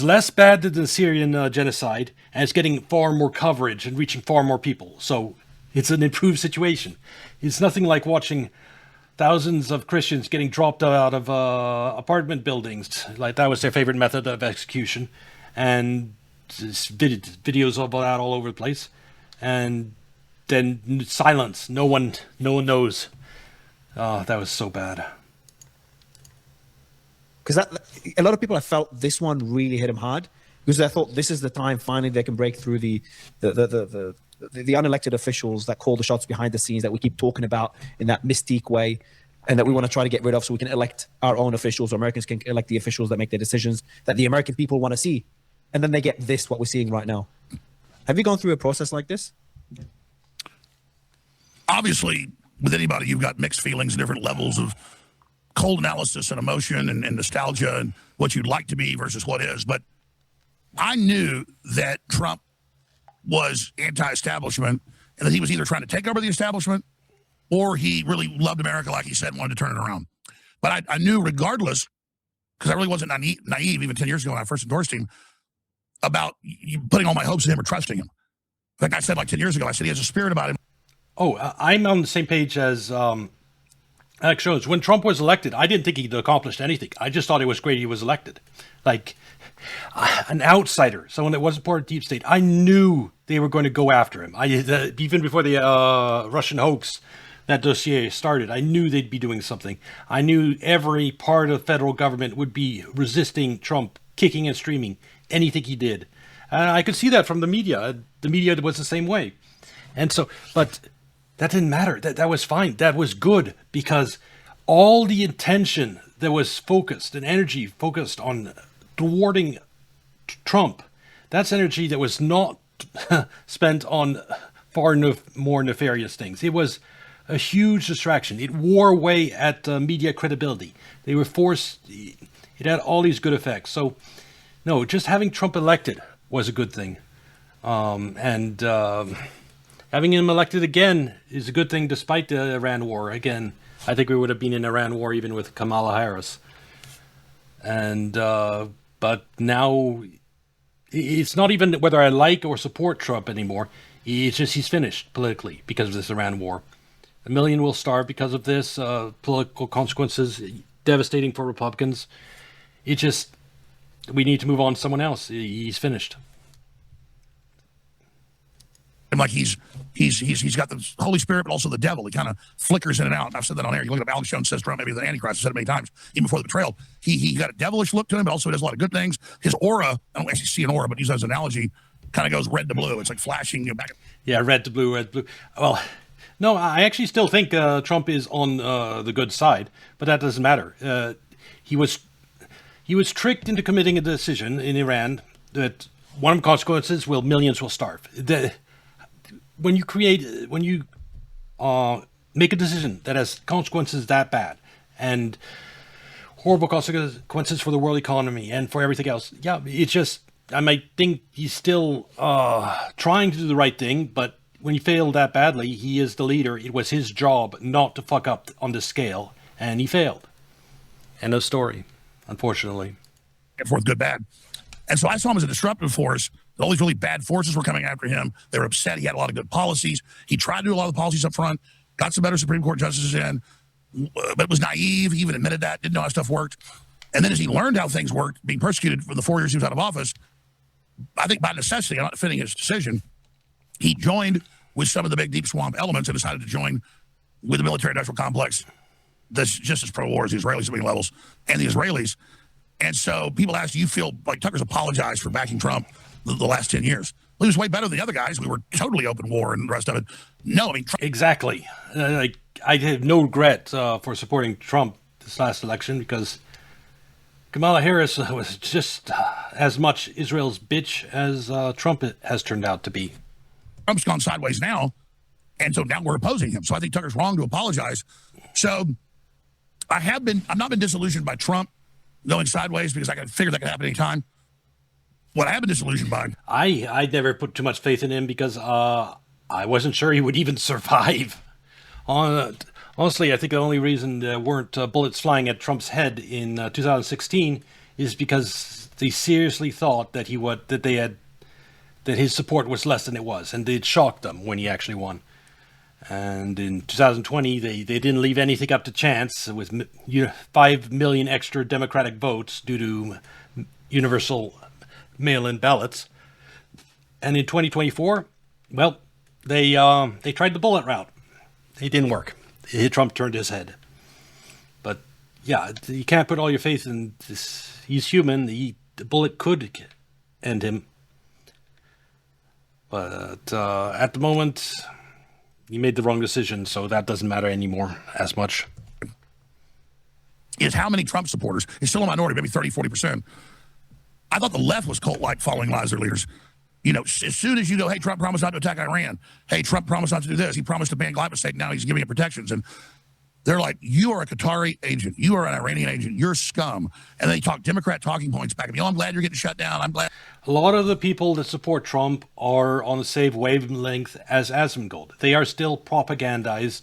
less bad than the Syrian genocide, and it's getting far more coverage and reaching far more people. So it's an improved situation. It's nothing like watching thousands of Christians getting dropped out of apartment buildings. Like that was their favorite method of execution. And videos of that all over the place. And then silence. No one knows. That was so bad. Because a lot of people have felt this one really hit them hard, because they thought this is the time finally they can break through the unelected officials that call the shots behind the scenes that we keep talking about in that mystique way, and that we want to try to get rid of so we can elect our own officials, or Americans can elect the officials that make the decisions that the American people want to see. And then they get this, what we're seeing right now. Have you gone through a process like this? Obviously, with anybody, you've got mixed feelings, different levels of cold analysis and emotion and nostalgia and what you'd like to be versus what is. But I knew that Trump was anti-establishment and that he was either trying to take over the establishment or he really loved America, like he said, and wanted to turn it around. But I knew regardless, because I really wasn't naive even 10 years ago when I first endorsed him, about putting all my hopes in him or trusting him. Like I said, like 10 years ago, I said he has a spirit about him. Oh, I'm on the same page as Alex Jones. When Trump was elected, I didn't think he'd accomplished anything. I just thought it was great he was elected. Like an outsider, someone that wasn't part of deep state. I knew they were going to go after him. Even before the Russian hoax, that dossier started, I knew they'd be doing something. I knew every part of the federal government would be resisting Trump, kicking and screaming anything he did. I could see that from the media. The media was the same way. And so, but that didn't matter. That was fine. That was good, because all the attention that was focused and energy focused on thwarting Trump, that's energy that was not spent on far more nefarious things. It was a huge distraction. It wore away at media credibility. They were forced. It had all these good effects. So, no, just having Trump elected was a good thing. And having him elected again is a good thing, despite the Iran war. Again, I think we would have been in Iran war even with Kamala Harris. And but now it's not even whether I like or support Trump anymore. It's just he's finished politically because of this Iran war. 1 million will starve because of this. Political consequences devastating for Republicans. It just we need to move on to someone else. He's finished. And like he's got the Holy Spirit, but also the devil. He kind of flickers in and out. And I've said that on air. You look at Alex Jones says Trump maybe the Antichrist. I've said it many times, even before the betrayal. He got a devilish look to him, but also he does a lot of good things. His aura, I don't actually see an aura, but use that as an analogy, kind of goes red to blue. It's like flashing back. Yeah, red to blue, red to blue. Well, no, I actually still think Trump is on the good side, but that doesn't matter. He was tricked into committing a decision in Iran that one of the consequences will millions will starve. When you make a decision that has consequences that bad and horrible consequences for the world economy and for everything else, yeah, it's just, I might think he's still trying to do the right thing, but when he failed that badly, he is the leader. It was his job not to fuck up on this scale, and he failed. End of story, unfortunately. Forth good, bad. And so I saw him as a disruptive force. All these really bad forces were coming after him. They were upset. He had a lot of good policies. He tried to do a lot of the policies up front, got some better Supreme Court justices in, but was naive. He even admitted that, didn't know how stuff worked. And then as he learned how things worked, being persecuted for the 4 years he was out of office, I think by necessity, I'm not defending his decision, he joined with some of the big deep swamp elements and decided to join with the military-industrial complex that's just as pro-war as the Israelis at many levels and the Israelis. And so people ask, do you feel like Tucker's apologized for backing Trump the last 10 years? Well, he was way better than the other guys. We were totally open war and the rest of it. No, I mean... Exactly. I have no regret for supporting Trump this last election because Kamala Harris was just as much Israel's bitch as Trump has turned out to be. Trump's gone sideways now, and so now we're opposing him. So I think Tucker's wrong to apologize. So I've not been disillusioned by Trump going sideways because I figured that could happen anytime. What I have been disillusioned by... I never put too much faith in him because I wasn't sure he would even survive. Honestly, I think the only reason there weren't bullets flying at Trump's head in 2016 is because they seriously thought that that his support was less than it was, and it shocked them when he actually won. And in 2020, they didn't leave anything up to chance with 5 million extra Democratic votes due to universal mail-in ballots. And in 2024, well, they tried the bullet route. It didn't work. Trump turned his head. But yeah, you can't put all your faith in this. He's human. The bullet could end him. But at the moment, he made the wrong decision, so that doesn't matter anymore as much. Is how many Trump supporters, it's still a minority, maybe 30, 40%. I thought the left was cult-like following lies of their leaders. You know, as soon as you go, hey, Trump promised not to attack Iran. Hey, Trump promised not to do this. He promised to ban glyphosate. Now he's giving it protections. And they're like, you are a Qatari agent. You are an Iranian agent. You're scum. And they talk Democrat talking points back at me. Oh, I'm glad you're getting shut down. I'm glad. A lot of the people that support Trump are on the same wavelength as Asmongold. They are still propagandized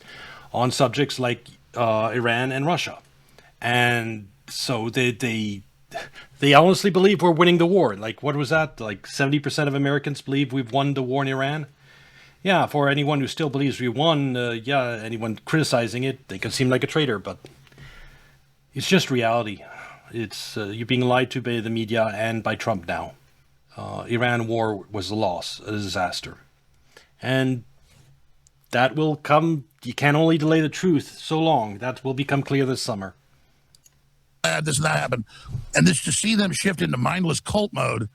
on subjects like Iran and Russia. And so they honestly believe we're winning the war. Like, what was that? Like 70% of Americans believe we've won the war in Iran. Yeah, for anyone who still believes we won, anyone criticizing it, they can seem like a traitor, but it's just reality. It's you're being lied to by the media and by Trump now. Iran war was a loss, a disaster. And that will come, you can only delay the truth so long. That will become clear this summer. This and that happened. And this to see them shift into mindless cult mode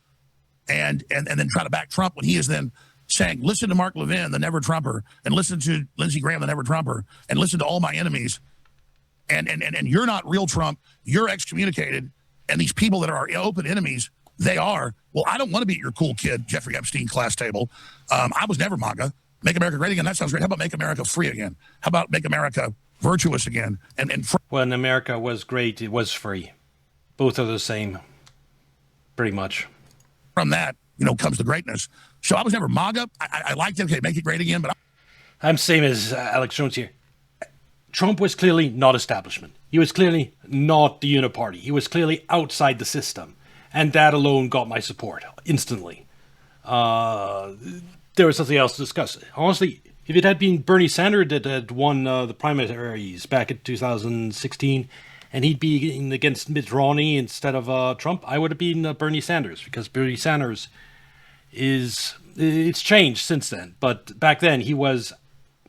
and then try to back Trump when he is then saying, listen to Mark Levin, the never Trumper, and listen to Lindsey Graham, the never Trumper, and listen to all my enemies. And you're not real Trump. You're excommunicated. And these people that are our open enemies, they are. Well, I don't want to be your cool kid, Jeffrey Epstein class table. I was never MAGA. Make America great again. That sounds great. How about make America free again? How about make America virtuous again? When America was great, it was free. Both are the same, pretty much. From that, comes the greatness. So I was never MAGA. I liked it. Okay, make it great again. But I'm same as Alex Jones here. Trump was clearly not establishment. He was clearly not the uniparty. He was clearly outside the system. And that alone got my support instantly. There was something else to discuss. Honestly, if it had been Bernie Sanders that had won the primaries back in 2016, and he'd been against Mitt Romney instead of Trump, I would have been Bernie Sanders, because Bernie Sanders it's changed since then. But back then he was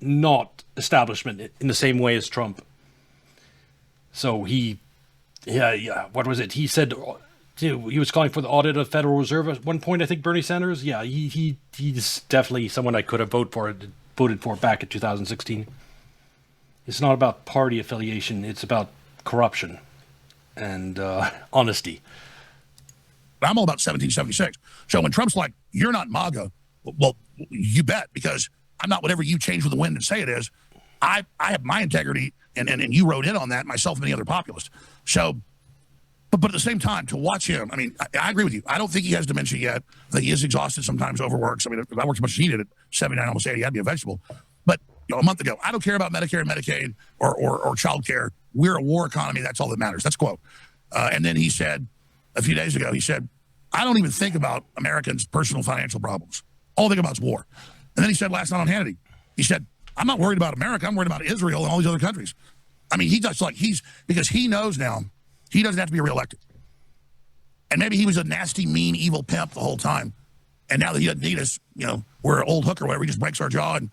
not establishment in the same way as Trump. So what was it? He said he was calling for the audit of the Federal Reserve at one point, I think, Bernie Sanders. Yeah, he's definitely someone I could have voted for back in 2016. It's not about party affiliation. It's about corruption and honesty. I'm all about 1776. So when Trump's like, you're not MAGA, well, you bet, because I'm not whatever you change with the wind and say it is. I have my integrity, and you wrote in on that, myself and many other populists. So, but at the same time, to watch him, I mean, I agree with you. I don't think he has dementia yet. I think he is exhausted, sometimes overworks. I mean, if I worked as much as he did at 79, almost 80, I'd be a vegetable. But a month ago, I don't care about Medicare and Medicaid or child care. We're a war economy. That's all that matters. That's a quote. And then he said, a few days ago, he said, I don't even think about Americans' personal financial problems. All I think about is war. And then he said last night on Hannity, he said, I'm not worried about America. I'm worried about Israel and all these other countries. I mean, because he knows now he doesn't have to be reelected. And maybe he was a nasty, mean, evil pimp the whole time. And now that he doesn't need us, we're an old hooker or whatever, he just breaks our jaw and,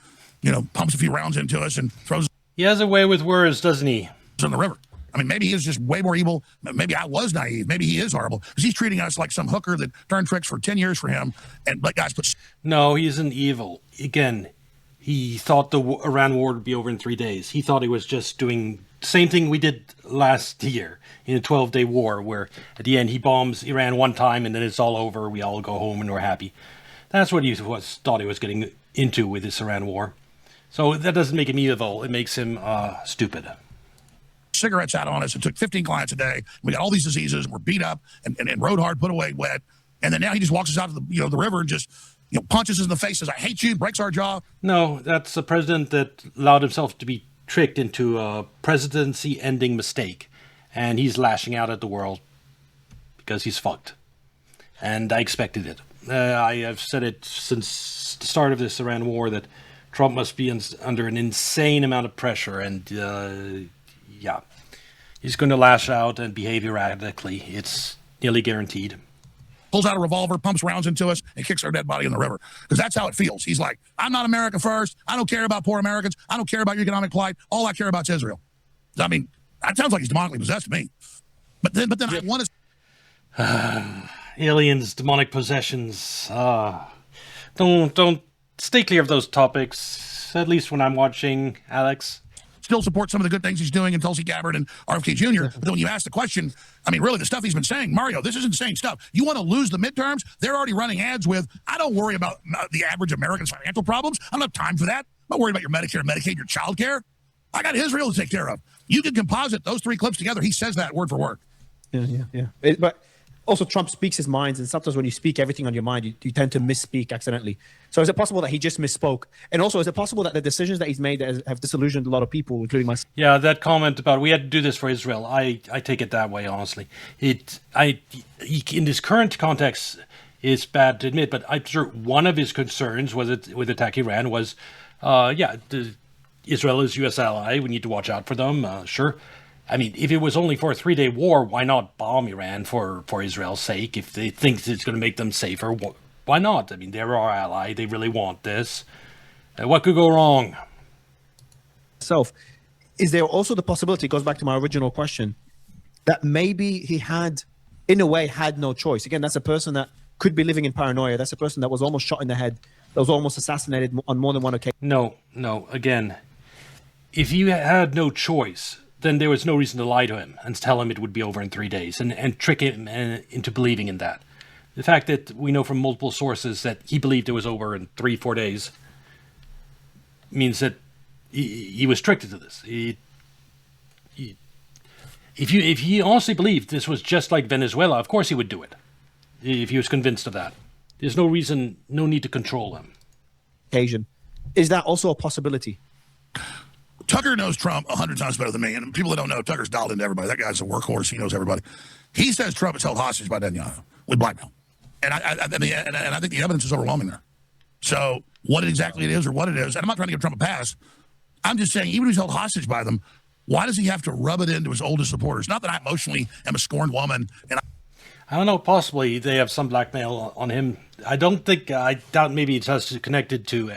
pumps a few rounds into us and throws. He has a way with words, doesn't he? In the river. I mean, maybe he is just way more evil. Maybe I was naive. Maybe he is horrible because he's treating us like some hooker that turned tricks for 10 years for him and let guys put. No, he isn't evil. Again, he thought the Iran war would be over in 3 days. He thought he was just doing the same thing we did last year in a 12-day war, where at the end he bombs Iran one time and then it's all over. We all go home and we're happy. That's what he thought he was getting into with this Iran war. So that doesn't make him evil. It makes him stupid. Cigarettes out on us. It took 15 clients a day. We got all these diseases. We're beat up and rode hard, put away wet. And then now he just walks us out to the river and just punches us in the face, says, I hate you, breaks our jaw. No, that's a president that allowed himself to be tricked into a presidency-ending mistake. And he's lashing out at the world because he's fucked. And I expected it. I have said it since the start of this Iran war that Trump must be under an insane amount of pressure. And he's going to lash out and behave erratically. It's nearly guaranteed. Pulls out a revolver, pumps rounds into us, and kicks our dead body in the river. Because that's how it feels. He's like, I'm not America first. I don't care about poor Americans. I don't care about your economic plight. All I care about is Israel. I mean, that sounds like he's demonically possessed to me. But then I want to... Aliens, demonic possessions. Don't stay clear of those topics, at least when I'm watching, Alex. Still support some of the good things he's doing in Tulsi Gabbard and RFK Jr. But then when you ask the question, I mean, really, the stuff he's been saying, Mario, this is insane stuff. You want to lose the midterms? They're already running ads with, I don't worry about the average American's financial problems. I don't have time for that. I'm not worried about your Medicare, Medicaid, your child care. I got Israel to take care of. You can composite those three clips together. He says that word for word. Yeah. But also, Trump speaks his mind, and sometimes when you speak everything on your mind, you tend to misspeak accidentally. So is it possible that he just misspoke? And also, is it possible that the decisions that he's made have disillusioned a lot of people, including myself? Yeah, that comment about we had to do this for Israel, I take it that way, honestly. In this current context, it's bad to admit, but I'm sure one of his concerns with attacking Iran was, Israel is U.S. ally. We need to watch out for them. Sure. I mean, if it was only for a 3-day war, why not bomb Iran for Israel's sake? If they think it's going to make them safer, why not? I mean, they're our ally. They really want this. What could go wrong? Is there also the possibility, it goes back to my original question, that maybe he had, in a way, had no choice? Again, that's a person that could be living in paranoia. That's a person that was almost shot in the head, that was almost assassinated on more than one occasion. No. Again, if you had no choice, then there was no reason to lie to him and tell him it would be over in 3 days and trick him into believing in that. The fact that we know from multiple sources that he believed it was over in 3-4 days means that he was tricked into this. If he honestly believed this was just like Venezuela, of course he would do it. If he was convinced of that. There's no need to control him. Occasion. Is that also a possibility? Tucker knows Trump 100 times better than me. And people that don't know, Tucker's dialed into everybody. That guy's a workhorse. He knows everybody. He says Trump is held hostage by Netanyahu with blackmail. And I think the evidence is overwhelming there. So what exactly it is or what it is, and I'm not trying to give Trump a pass. I'm just saying, even if he's held hostage by them, Why does he have to rub it into his oldest supporters? Not that I emotionally am a scorned woman, and I don't know. Possibly they have some blackmail on him. I don't think. I doubt. Maybe it has connected to.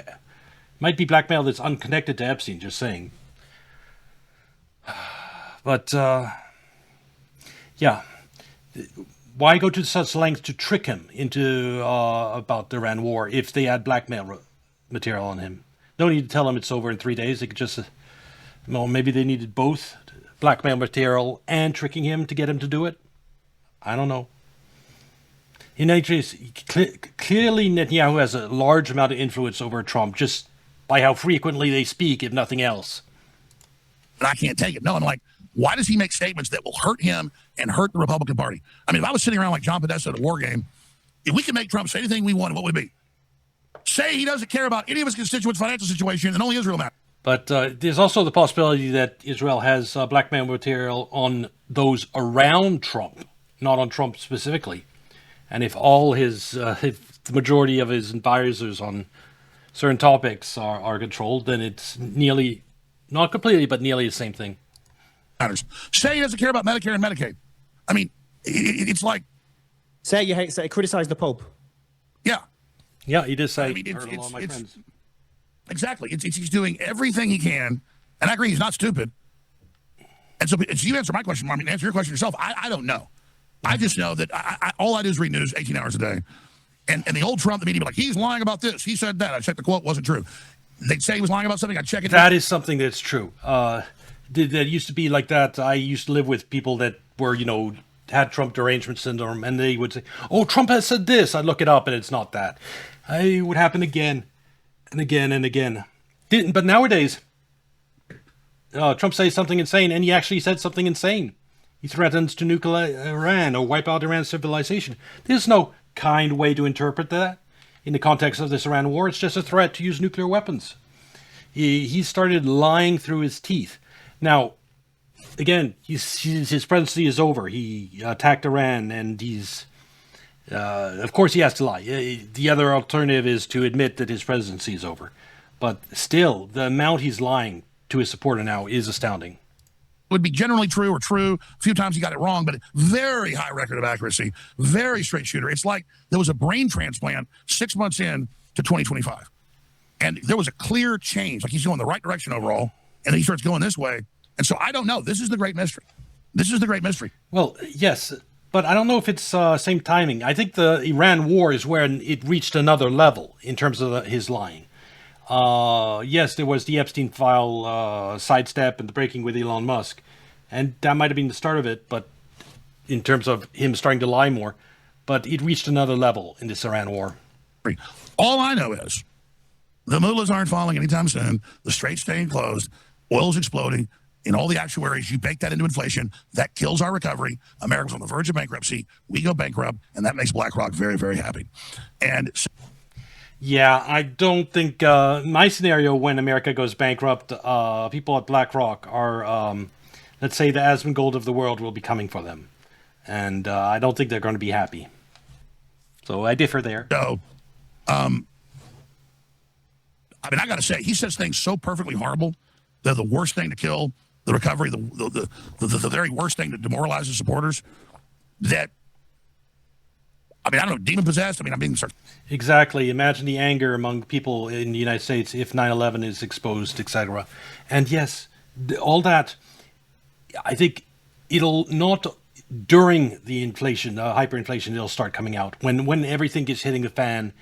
Might be blackmail that's unconnected to Epstein. Just saying. But yeah, why go to such lengths to trick him into about the Iran war if they had blackmail material on him? No need to tell him it's over in 3 days. They could just. Well, maybe they needed both blackmail material and tricking him to get him to do it. I don't know. In any case, clearly Netanyahu has a large amount of influence over Trump just by how frequently they speak, if nothing else. I can't take it. No, I'm like, why does he make statements that will hurt him and hurt the Republican Party? I mean, if I was sitting around like John Podesta at a war game, if we could make Trump say anything we wanted, what would it be? Say he doesn't care about any of his constituents' financial situation and only Israel matters. But there's also the possibility that Israel has blackmail material on those around Trump, not on Trump specifically. And if all his, if the majority of his advisors on certain topics are controlled, then it's nearly, not completely, but nearly the same thing. Say he doesn't care about Medicare and Medicaid. I mean, it's like... Say criticize the Pope. Yeah. Yeah, he did say, I mean, hurt a lot of my friends. Exactly. He's doing everything he can, and I agree he's not stupid. And so you answer my question, Martin, answer your question yourself. I don't know. I just know that all I do is read news 18 hours a day. And the old Trump, the media be like, he's lying about this. He said that. I checked the quote, wasn't true. They'd say he was lying about something. I check it. That is something that's true. That used to be like that. I used to live with people that were, had Trump derangement syndrome, and they would say, oh, Trump has said this. I'd look it up, and it's not that. It would happen again and again and again. But nowadays, Trump says something insane, and he actually said something insane. He threatens to nuke Iran or wipe out Iran's civilization. There's no kind way to interpret that in the context of this Iran war. It's just a threat to use nuclear weapons. He started lying through his teeth. Now, again, his presidency is over. He attacked Iran, and he's... of course he has to lie. The other alternative is to admit that his presidency is over. But still, the amount he's lying to his supporter now is astounding. Would be generally true or true. A few times he got it wrong, but very high record of accuracy, very straight shooter. It's like there was a brain transplant 6 months in to 2025. And there was a clear change, like he's going the right direction overall, and then he starts going this way. And so I don't know. This is the great mystery. This is the great mystery. Well, yes, but I don't know if it's same timing. I think the Iran war is when it reached another level in terms of his lying. Yes, there was the Epstein file sidestep and the breaking with Elon Musk. And that might have been the start of it, but in terms of him starting to lie more. But it reached another level in this Iran war. All I know is the mullahs aren't falling anytime soon. The straits staying closed. Oil's exploding. In all the actuaries, you bake that into inflation. That kills our recovery. America's on the verge of bankruptcy. We go bankrupt, and that makes BlackRock very, very happy. And so yeah, I don't think my scenario when America goes bankrupt, people at BlackRock are, let's say, the Asmongold of the world will be coming for them. And I don't think they're going to be happy. So I differ there. So, I mean, I got to say, he says things so perfectly horrible. They're the worst thing to kill the recovery, the very worst thing that demoralizes supporters. That, I mean, I don't know, demon possessed. I mean, I'm being exactly. Imagine the anger among people in the United States if 9/11 is exposed, etc. And yes, all that. I think it'll not during the inflation, hyperinflation. It'll start coming out when everything is hitting the fan,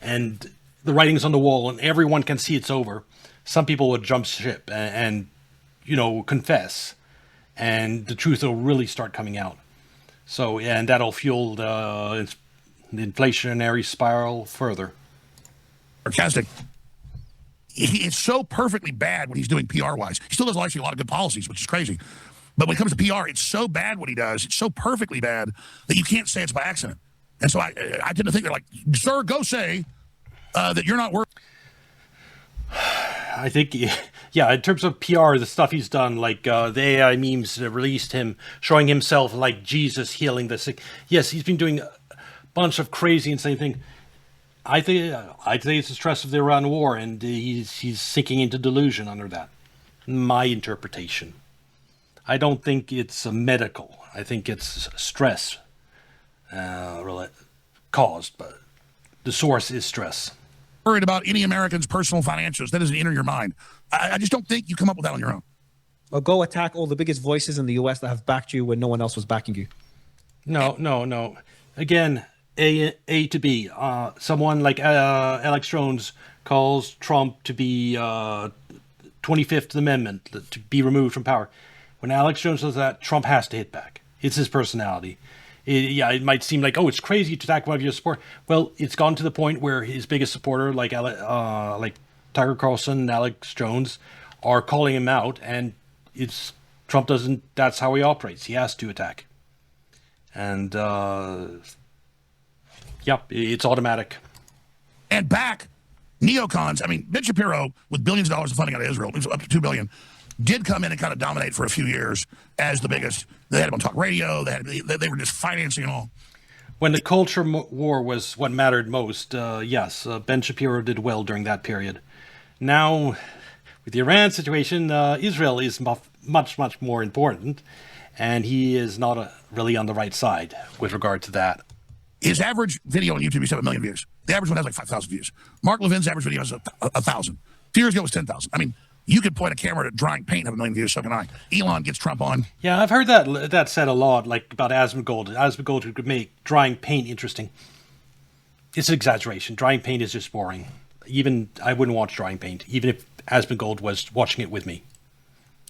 and the writing's on the wall, and everyone can see it's over. Some people would jump ship and confess, and the truth will really start coming out. So, and that'll fuel the inflationary spiral further. Sarcastic. It's so perfectly bad when he's doing PR-wise. He still does actually a lot of good policies, which is crazy. But when it comes to PR, it's so bad what he does. It's so perfectly bad that you can't say it's by accident. And so I tend to think they're like, sir, go say that you're not working. I think, yeah, in terms of PR, the stuff he's done, like the AI memes that released him showing himself like Jesus healing the sick. Yes, he's been doing a bunch of crazy, insane things. I'd say it's the stress of the Iran war, and he's sinking into delusion under that. My interpretation. I don't think it's medical. I think it's stress caused, but the source is stress. Worried about any American's personal financials. That doesn't enter your mind. I just don't think you come up with that on your own. Or go attack all the biggest voices in the US that have backed you when no one else was backing you. No. Again, A to B. Someone like Alex Jones calls Trump to be 25th Amendment, to be removed from power. When Alex Jones does that, Trump has to hit back. It's his personality. It might seem like, oh, it's crazy to attack one of your supporters. Well, it's gone to the point where his biggest supporter, like Tucker Carlson and Alex Jones, are calling him out, and Trump doesn't. That's how he operates. He has to attack, and it's automatic. And back, neocons. I mean, Ben Shapiro, with billions of dollars of funding out of Israel, it was up to $2 billion, did come in and kind of dominate for a few years as the biggest. They had him on talk radio. They were just financing and all. When the culture war was what mattered most, yes, Ben Shapiro did well during that period. Now, with the Iran situation, Israel is much more important, and he is not really on the right side with regard to that. His average video on YouTube is 7 million views. The average one has like 5,000 views. Mark Levin's average video is 1,000. A few years ago it was 10,000. I mean, you could point a camera at drying paint and have 1 million views, so can I. Elon gets Trump on. Yeah, I've heard that said a lot, like about Asmongold. Asmongold who could make drying paint interesting. It's an exaggeration. Drying paint is just boring. Even I wouldn't watch drying paint, even if Asmongold was watching it with me.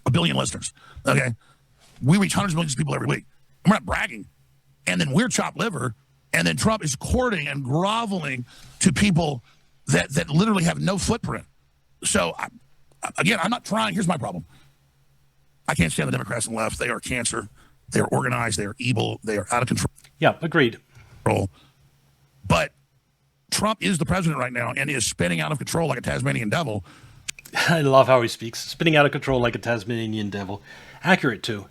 1 billion listeners. Okay. We reach hundreds of millions of people every week. And we're not bragging. And then we're chopped liver. And then Trump is courting and groveling to people that literally have no footprint. So, again, I'm not trying. Here's my problem. I can't stand the Democrats and the left. They are cancer. They are organized. They are evil. They are out of control. Yeah, agreed. But Trump is the president right now and is spinning out of control like a Tasmanian devil. I love how he speaks. Spinning out of control like a Tasmanian devil. Accurate, too.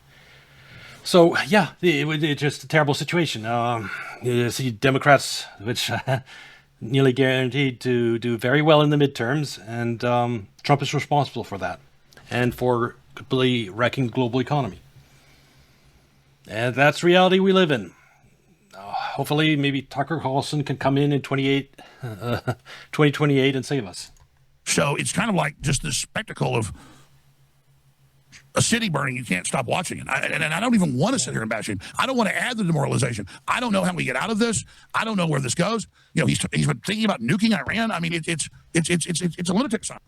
So, yeah, it's just a terrible situation. You see Democrats, which nearly guaranteed to do very well in the midterms, and Trump is responsible for that and for completely wrecking the global economy. And that's the reality we live in. Hopefully, maybe Tucker Carlson can come in 2028 and save us. So it's kind of like just this spectacle of a city burning. You can't stop watching it. And I don't even want to sit here and bash him. I don't want to add the demoralization. I don't know how we get out of this. I don't know where this goes. You know, he's been thinking about nuking Iran. I mean, it's a lunatic asylum.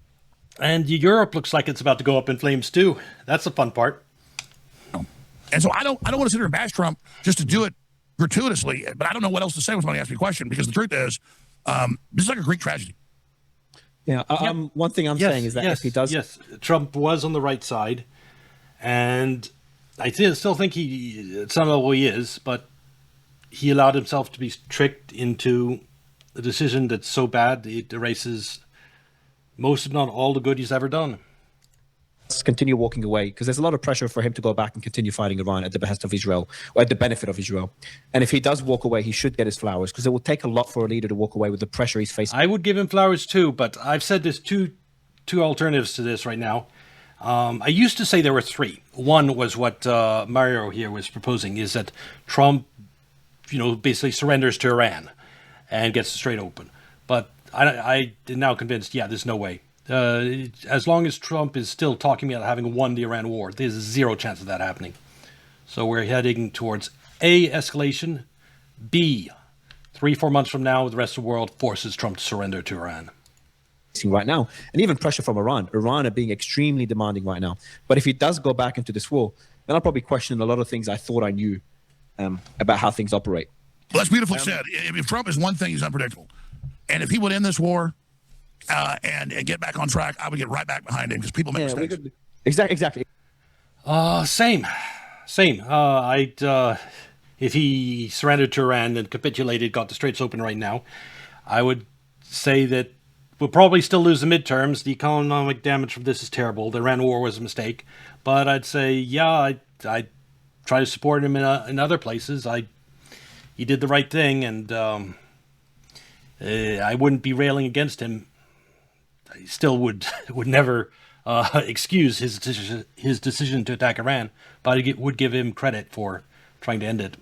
And Europe looks like it's about to go up in flames too. That's the fun part. And so I don't want to sit here and bash Trump just to do it gratuitously. But I don't know what else to say when somebody asks me a question, because the truth is, this is like a Greek tragedy. Yeah. One thing I'm saying is that if he does, Trump was on the right side. And I still think at some level he is, but he allowed himself to be tricked into a decision that's so bad it erases most, if not all, the good he's ever done. Let's continue walking away, because there's a lot of pressure for him to go back and continue fighting Iran at the behest of Israel, or at the benefit of Israel. And if he does walk away, he should get his flowers, because it will take a lot for a leader to walk away with the pressure he's facing. I would give him flowers too, but I've said there's two alternatives to this right now. I used to say there were three. One was what Mario here was proposing, is that Trump, basically surrenders to Iran and gets the Strait open. But I am now convinced, there's no way. As long as Trump is still talking about having won the Iran war, there's zero chance of that happening. So we're heading towards A, escalation, B, 3-4 months from now, the rest of the world forces Trump to surrender to Iran. Right now, and even pressure from Iran are being extremely demanding right now. But if he does go back into this war, then I'll probably question a lot of things I thought I knew about how things operate. Well, that's beautifully said. If Trump is one thing, he's unpredictable. And if he would end this war and get back on track, I would get right back behind him, because people make mistakes. Exactly. Same. If he surrendered to Iran and capitulated, got the Straits open right now, I would say that we'll probably still lose the midterms. The economic damage from this is terrible. The Iran war was a mistake. But I'd say, I'd try to support him in other places. He did the right thing, and I wouldn't be railing against him. I still would never excuse his decision to attack Iran, but I would give him credit for trying to end it.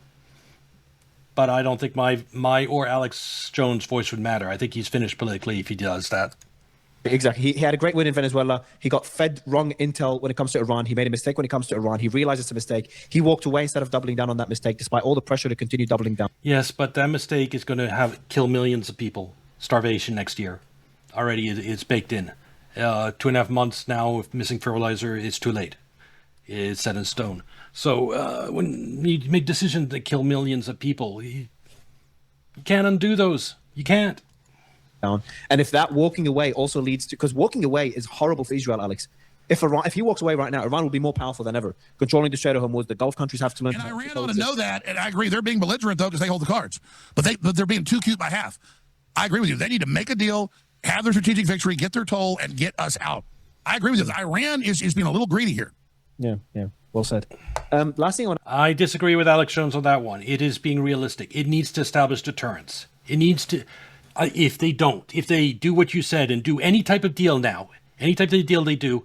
But I don't think my or Alex Jones' voice would matter. I think he's finished politically if he does that. Exactly. He had a great win in Venezuela. He got fed wrong intel when it comes to Iran. He made a mistake when it comes to Iran. He realized it's a mistake. He walked away instead of doubling down on that mistake, despite all the pressure to continue doubling down. Yes, but that mistake is going to kill millions of people. Starvation next year. Already it's baked in. 2.5 months now of missing fertilizer, it's too late. It's set in stone. So when you make decisions that kill millions of people, you can't undo those. You can't. Down. And if that walking away also leads to, because walking away is horrible for Israel, Alex. If he walks away right now, Iran will be more powerful than ever. Controlling the Strait of Hormuz, the Gulf countries have to learn. And Iran ought to know that, and I agree. They're being belligerent, though, because they hold the cards. But they're being too cute by half. I agree with you. They need to make a deal, have their strategic victory, get their toll, and get us out. I agree with you. Iran is being a little greedy here. Yeah. Well said. Last thing I disagree with Alex Jones on that one. It is being realistic. It needs to establish deterrence. It needs to... if they do what you said and do any type of deal now, any type of deal they do,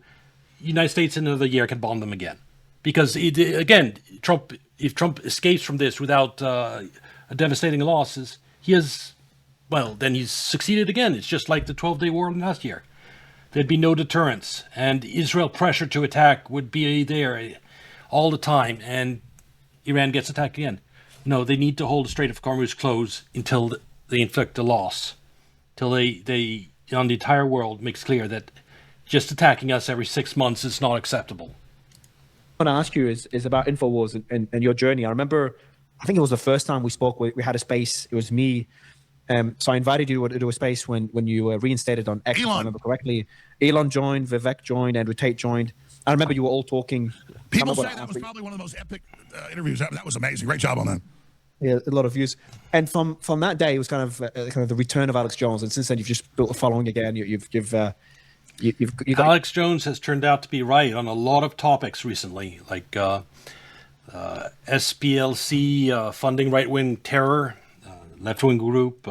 United States in another year can bomb them again. Because, if Trump escapes from this without devastating losses, then he's succeeded again. It's just like the 12-day war last year. There'd be no deterrence, and Israel pressure to attack would be there all the time, and Iran gets attacked again. No, they need to hold the Strait of Hormuz closed until they inflict a loss, till they on the entire world makes clear that just attacking us every 6 months is not acceptable. What I want to ask you is about InfoWars and your journey. I remember, I think it was the first time we spoke, we had a space, it was me. So I invited you to do a space when you were reinstated on X, if I remember correctly. Elon joined, Vivek joined, Andrew Tate joined. I remember you were all talking. People say that was probably one of the most epic interviews. That was amazing. Great job on that. Yeah, a lot of views. And from that day, it was kind of the return of Alex Jones. And since then, you've just built a following again. You've got Alex Jones has turned out to be right on a lot of topics recently, like SPLC funding right-wing terror, left-wing group,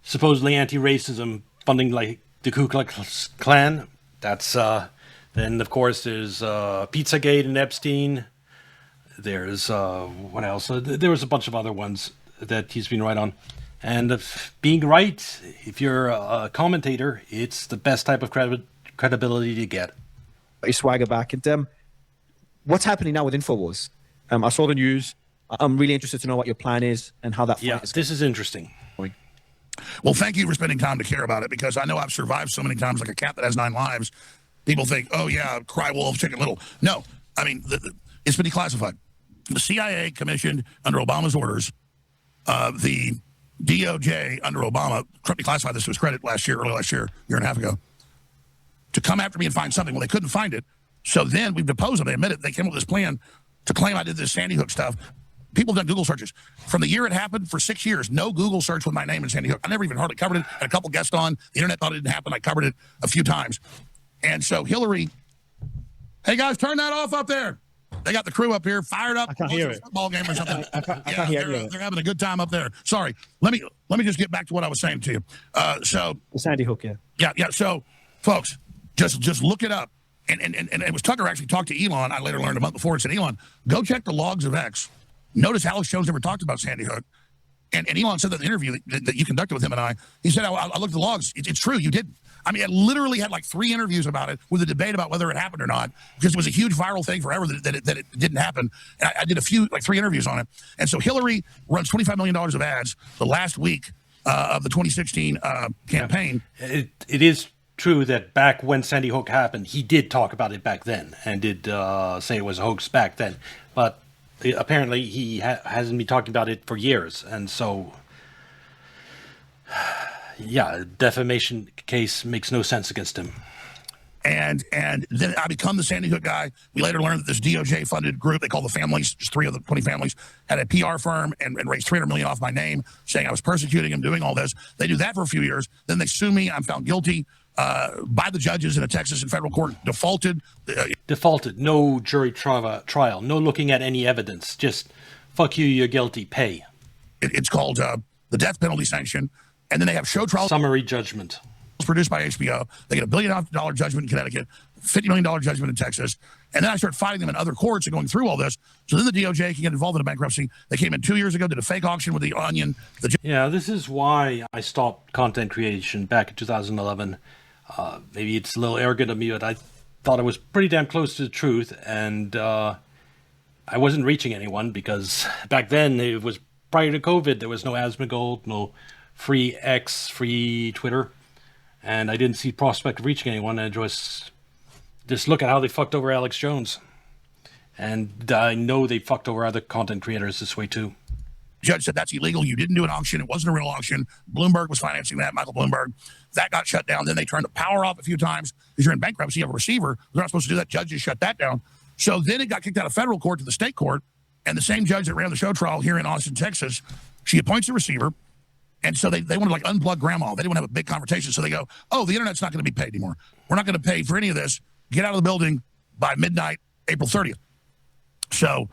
supposedly anti-racism funding like the Ku Klux Klan. That's then of course there's Pizzagate and Epstein. There's what else? There was a bunch of other ones that he's been right on. And being right, if you're a commentator, it's the best type of credibility to get. Your swagger back. And what's happening now with InfoWars? I saw the news. I'm really interested to know what your plan is and how that fight is. This is interesting. Well, thank you for spending time to care about it, because I know I've survived so many times like a cat that has 9 lives. People think, oh, yeah, cry wolf, chicken little. No, I mean, it's been declassified. The CIA commissioned under Obama's orders, the DOJ under Obama, Trump declassified this to his credit early last year, year and a half ago, to come after me and find something. Well, they couldn't find it. So then we've deposed them. They admit it. They came up with this plan to claim I did this Sandy Hook stuff. People have done Google searches. From the year it happened, for 6 years, no Google search with my name in Sandy Hook. I never even hardly covered it. Had a couple guests on. The internet thought it didn't happen. I covered it a few times. And so Hillary, hey, guys, turn that off up there. They got the crew up here fired up. I can't hear it. Football game or something. I can't hear it. They're having a good time up there. Sorry. Let me just get back to what I was saying to you. So the Sandy Hook, yeah. So, folks, just look it up. And it was Tucker actually talked to Elon. I later learned a month before and said, Elon, go check the logs of X. Notice Alex Jones never talked about Sandy Hook. And Elon said that in the interview that you conducted with him and I, he said, I looked at the logs. It's true. You didn't. I mean, I literally had like 3 interviews about it with a debate about whether it happened or not, because it was a huge viral thing forever that it didn't happen. And I did 3 interviews on it. And so Hillary runs $25 million of ads the last week of the 2016 campaign. It is true that back when Sandy Hook happened, he did talk about it back then and did say it was a hoax back then. But apparently he hasn't been talking about it for years. And so, yeah, defamation case makes no sense against him. And then I become the Sandy Hook guy. We later learned that this DOJ-funded group, they call the families, just 3 of the 20 families, had a PR firm and raised $300 million off my name, saying I was persecuting him, doing all this. They do that for a few years. Then they sue me. I'm found guilty by the judges in a Texas and federal court, defaulted. Defaulted. No jury trial. No looking at any evidence. Just, fuck you, you're guilty, pay. It's called the death penalty sanction. And then they have show trials. Summary judgment. produced by HBO. They get $1 billion judgment in Connecticut, $50 million judgment in Texas. And then I start fighting them in other courts and going through all this. So then the DOJ can get involved in a bankruptcy. They came in 2 years ago, did a fake auction with the Onion. Yeah, this is why I stopped content creation back in 2011. Maybe it's a little arrogant of me, but I thought I was pretty damn close to the truth. And I wasn't reaching anyone because back then it was prior to COVID. There was no Asmongold, no free X, free Twitter. And I didn't see prospect of reaching anyone. And just look at how they fucked over Alex Jones. And I know they fucked over other content creators this way too. Judge said that's illegal. You didn't do an auction. It wasn't a real auction. Bloomberg was financing that, Michael Bloomberg. That got shut down. Then they turned the power off a few times because you're in bankruptcy. You have a receiver. They're not supposed to do that. Judges shut that down. So then it got kicked out of federal court to the state court. And the same judge that ran the show trial here in Austin, Texas, she appoints a receiver. And so they want to like unplug grandma. They didn't want to have a big conversation. So they go, oh, the internet's not going to be paid anymore. We're not going to pay for any of this. Get out of the building by midnight, April 30th. So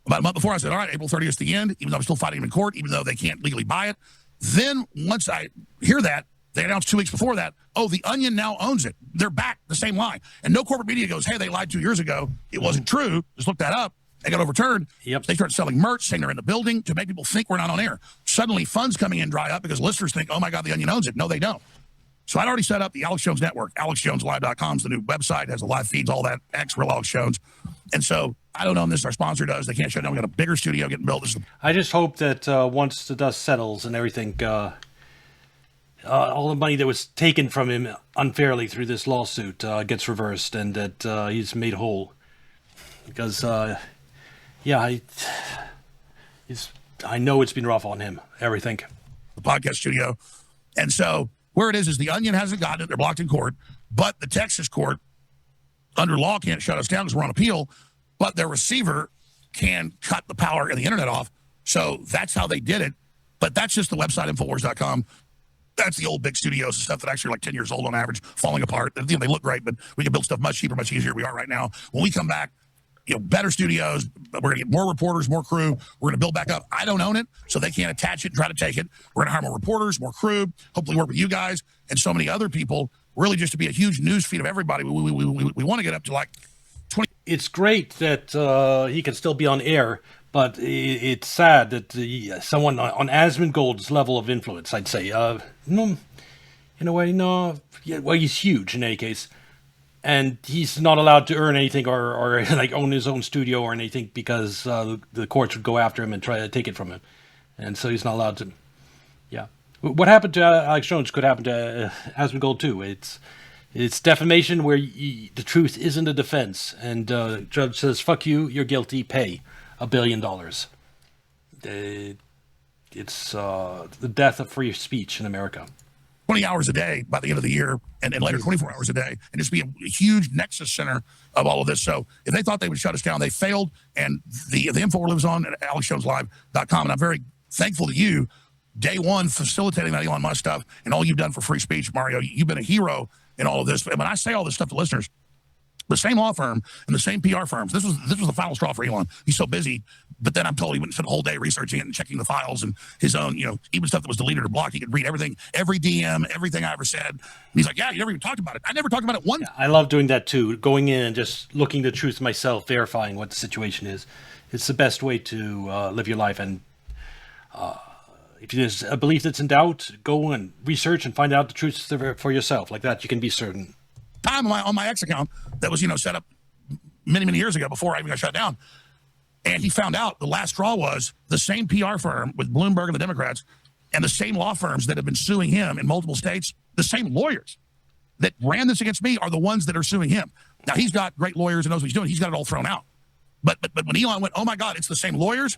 about a month before, I said, all right, April 30th is the end, even though I'm still fighting them in court, even though they can't legally buy it. Then once I hear that, they announced 2 weeks before that, oh, the Onion now owns it. They're back, the same lie. And no corporate media goes, hey, they lied 2 years ago. It wasn't true. Just look that up. They got overturned. Yep. They start selling merch, saying they're in the building to make people think we're not on air. Suddenly funds coming in dry up because listeners think, oh my God, the Onion owns it. No, they don't. So I'd already set up the Alex Jones Network. AlexJonesLive.com is the new website, has the live feeds, all that, Real Alex Jones. And so I don't own this. Our sponsor does. They can't shut down. We got a bigger studio getting built. I just hope that once the dust settles and everything, all the money that was taken from him unfairly through this lawsuit gets reversed and that he's made whole. Because, I know it's been rough on him, everything. The podcast studio. And so where it is the Onion hasn't gotten it. They're blocked in court. But the Texas court, under law, can't shut us down because we're on appeal. But their receiver can cut the power and the internet off. So that's how they did it. But that's just the website, Infowars.com. That's the old big studios and stuff that actually are like 10 years old on average, falling apart. They look great, but we can build stuff much cheaper, much easier than we are right now. When we come back, better studios, we're going to get more reporters, more crew. We're going to build back up. I don't own it, so they can't attach it and try to take it. We're going to hire more reporters, more crew, hopefully work with you guys and so many other people, really just to be a huge news feed of everybody. We want to get up to like 20. It's great that he can still be on air, but it's sad that someone on Asmongold's level of influence, I'd say, no, in a way, no. Yeah, well, he's huge in any case. And he's not allowed to earn anything or like own his own studio or anything because the courts would go after him and try to take it from him. And so he's not allowed to. Yeah. What happened to Alex Jones could happen to Asmongold too. It's defamation where the truth isn't a defense. And judge says, fuck you, you're guilty, pay $1 billion. It's the death of free speech in America. 20 hours a day by the end of the year, and later 24 hours a day, and just be a huge nexus center of all of this. So if they thought they would shut us down, they failed, and the info lives on at AlexJonesLive.com, and I'm very thankful to you, day one, facilitating that Elon Musk stuff, and all you've done for free speech, Mario. You've been a hero in all of this. And when I say all this stuff to listeners, the same law firm and the same PR firms, this was the final straw for Elon. He's so busy, but then I'm told he went and spent a whole day researching it and checking the files and his own, even stuff that was deleted or blocked. He could read everything, every DM, everything I ever said. And he's like, yeah, you never even talked about it. I never talked about it once. I love doing that too, going in and just looking the truth myself, verifying what the situation is. It's the best way to live your life. And if there's a belief that's in doubt, go and research and find out the truth for yourself. Like that, you can be certain. Time on my X account that was, set up many years ago before I even got shut down. And he found out the last straw was the same PR firm with Bloomberg and the Democrats and the same law firms that have been suing him in multiple states, the same lawyers that ran this against me are the ones that are suing him. Now, he's got great lawyers and knows what he's doing. He's got it all thrown out. But when Elon went, oh, my God, it's the same lawyers,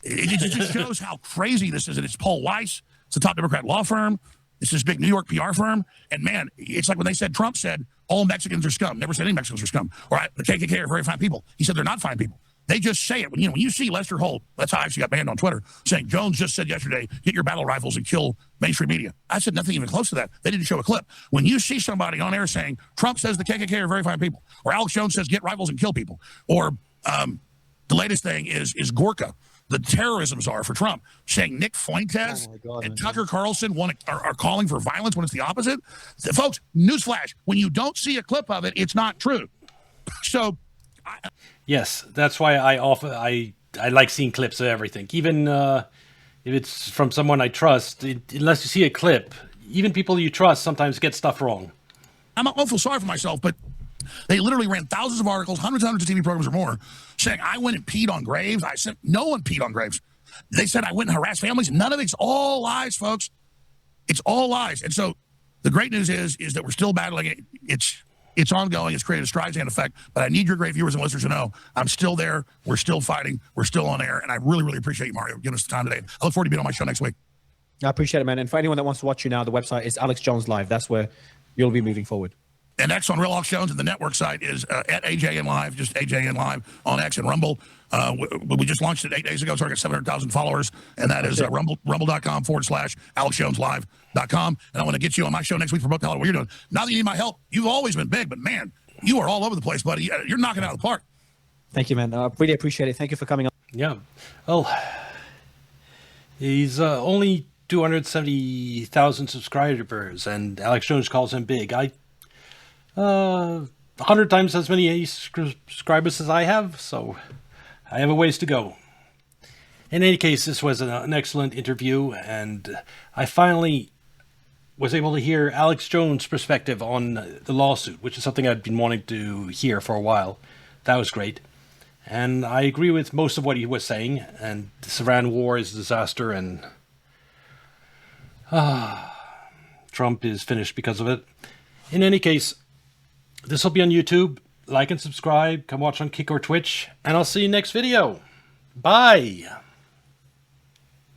it just shows how crazy this is. And it's Paul Weiss. It's a top Democrat law firm. It's this big New York PR firm. And, man, it's like when they said, Trump said, all Mexicans are scum. Never said any Mexicans are scum. Or the KKK are very fine people. He said they're not fine people. They just say it. When you see Lester Holt, that's how I actually got banned on Twitter, saying, Jones just said yesterday, get your battle rifles and kill mainstream media. I said nothing even close to that. They didn't show a clip. When you see somebody on air saying, Trump says the KKK are very fine people, or Alex Jones says get rifles and kill people, or the latest thing is Gorka, the terrorism czar for Trump, saying Nick Fuentes Oh my God, and man. Tucker Carlson are calling for violence when it's the opposite. Folks, newsflash, when you don't see a clip of it, it's not true. So, Yes, that's why I like seeing clips of everything, even if it's from someone I trust. Unless you see a clip, even people you trust sometimes get stuff wrong. I don't feel sorry for myself, but they literally ran thousands of articles, hundreds and hundreds of TV programs or more, saying I went and peed on graves. I said, no one peed on graves. They said I went and harassed families. None of it's all lies, folks. It's all lies. And so the great news is that we're still battling it. It's ongoing. It's created a Streisand effect. But I need your great viewers and listeners to know I'm still there. We're still fighting. We're still on air. And I really, really appreciate you, Mario, giving us the time today. I look forward to being on my show next week. I appreciate it, man. And for anyone that wants to watch you now, the website is Alex Jones Live. That's where you'll be moving forward. And X on Real Alex Jones, and the network site is at AJN Live, just AJN Live on X and Rumble. We just launched it 8 days ago, so I got 700,000 followers, and that is rumble.com/AlexJonesLive.com. And I want to get you on my show next week for both what you're doing. Not that you need my help. You've always been big, but man, you are all over the place, buddy. You're knocking it out of the park. Thank you, man. I really appreciate it. Thank you for coming on. Yeah. Well, he's only 270,000 subscribers, and Alex Jones calls him big. 100 times as many subscribers as I have, so I have a ways to go. In any case, this was an excellent interview, and I finally was able to hear Alex Jones' perspective on the lawsuit, which is something I'd been wanting to hear for a while. That was great. And I agree with most of what he was saying, and this Iran war is a disaster, and Trump is finished because of it. In any case, this will be on YouTube. Like and subscribe. Come watch on Kick or Twitch. And I'll see you next video. Bye.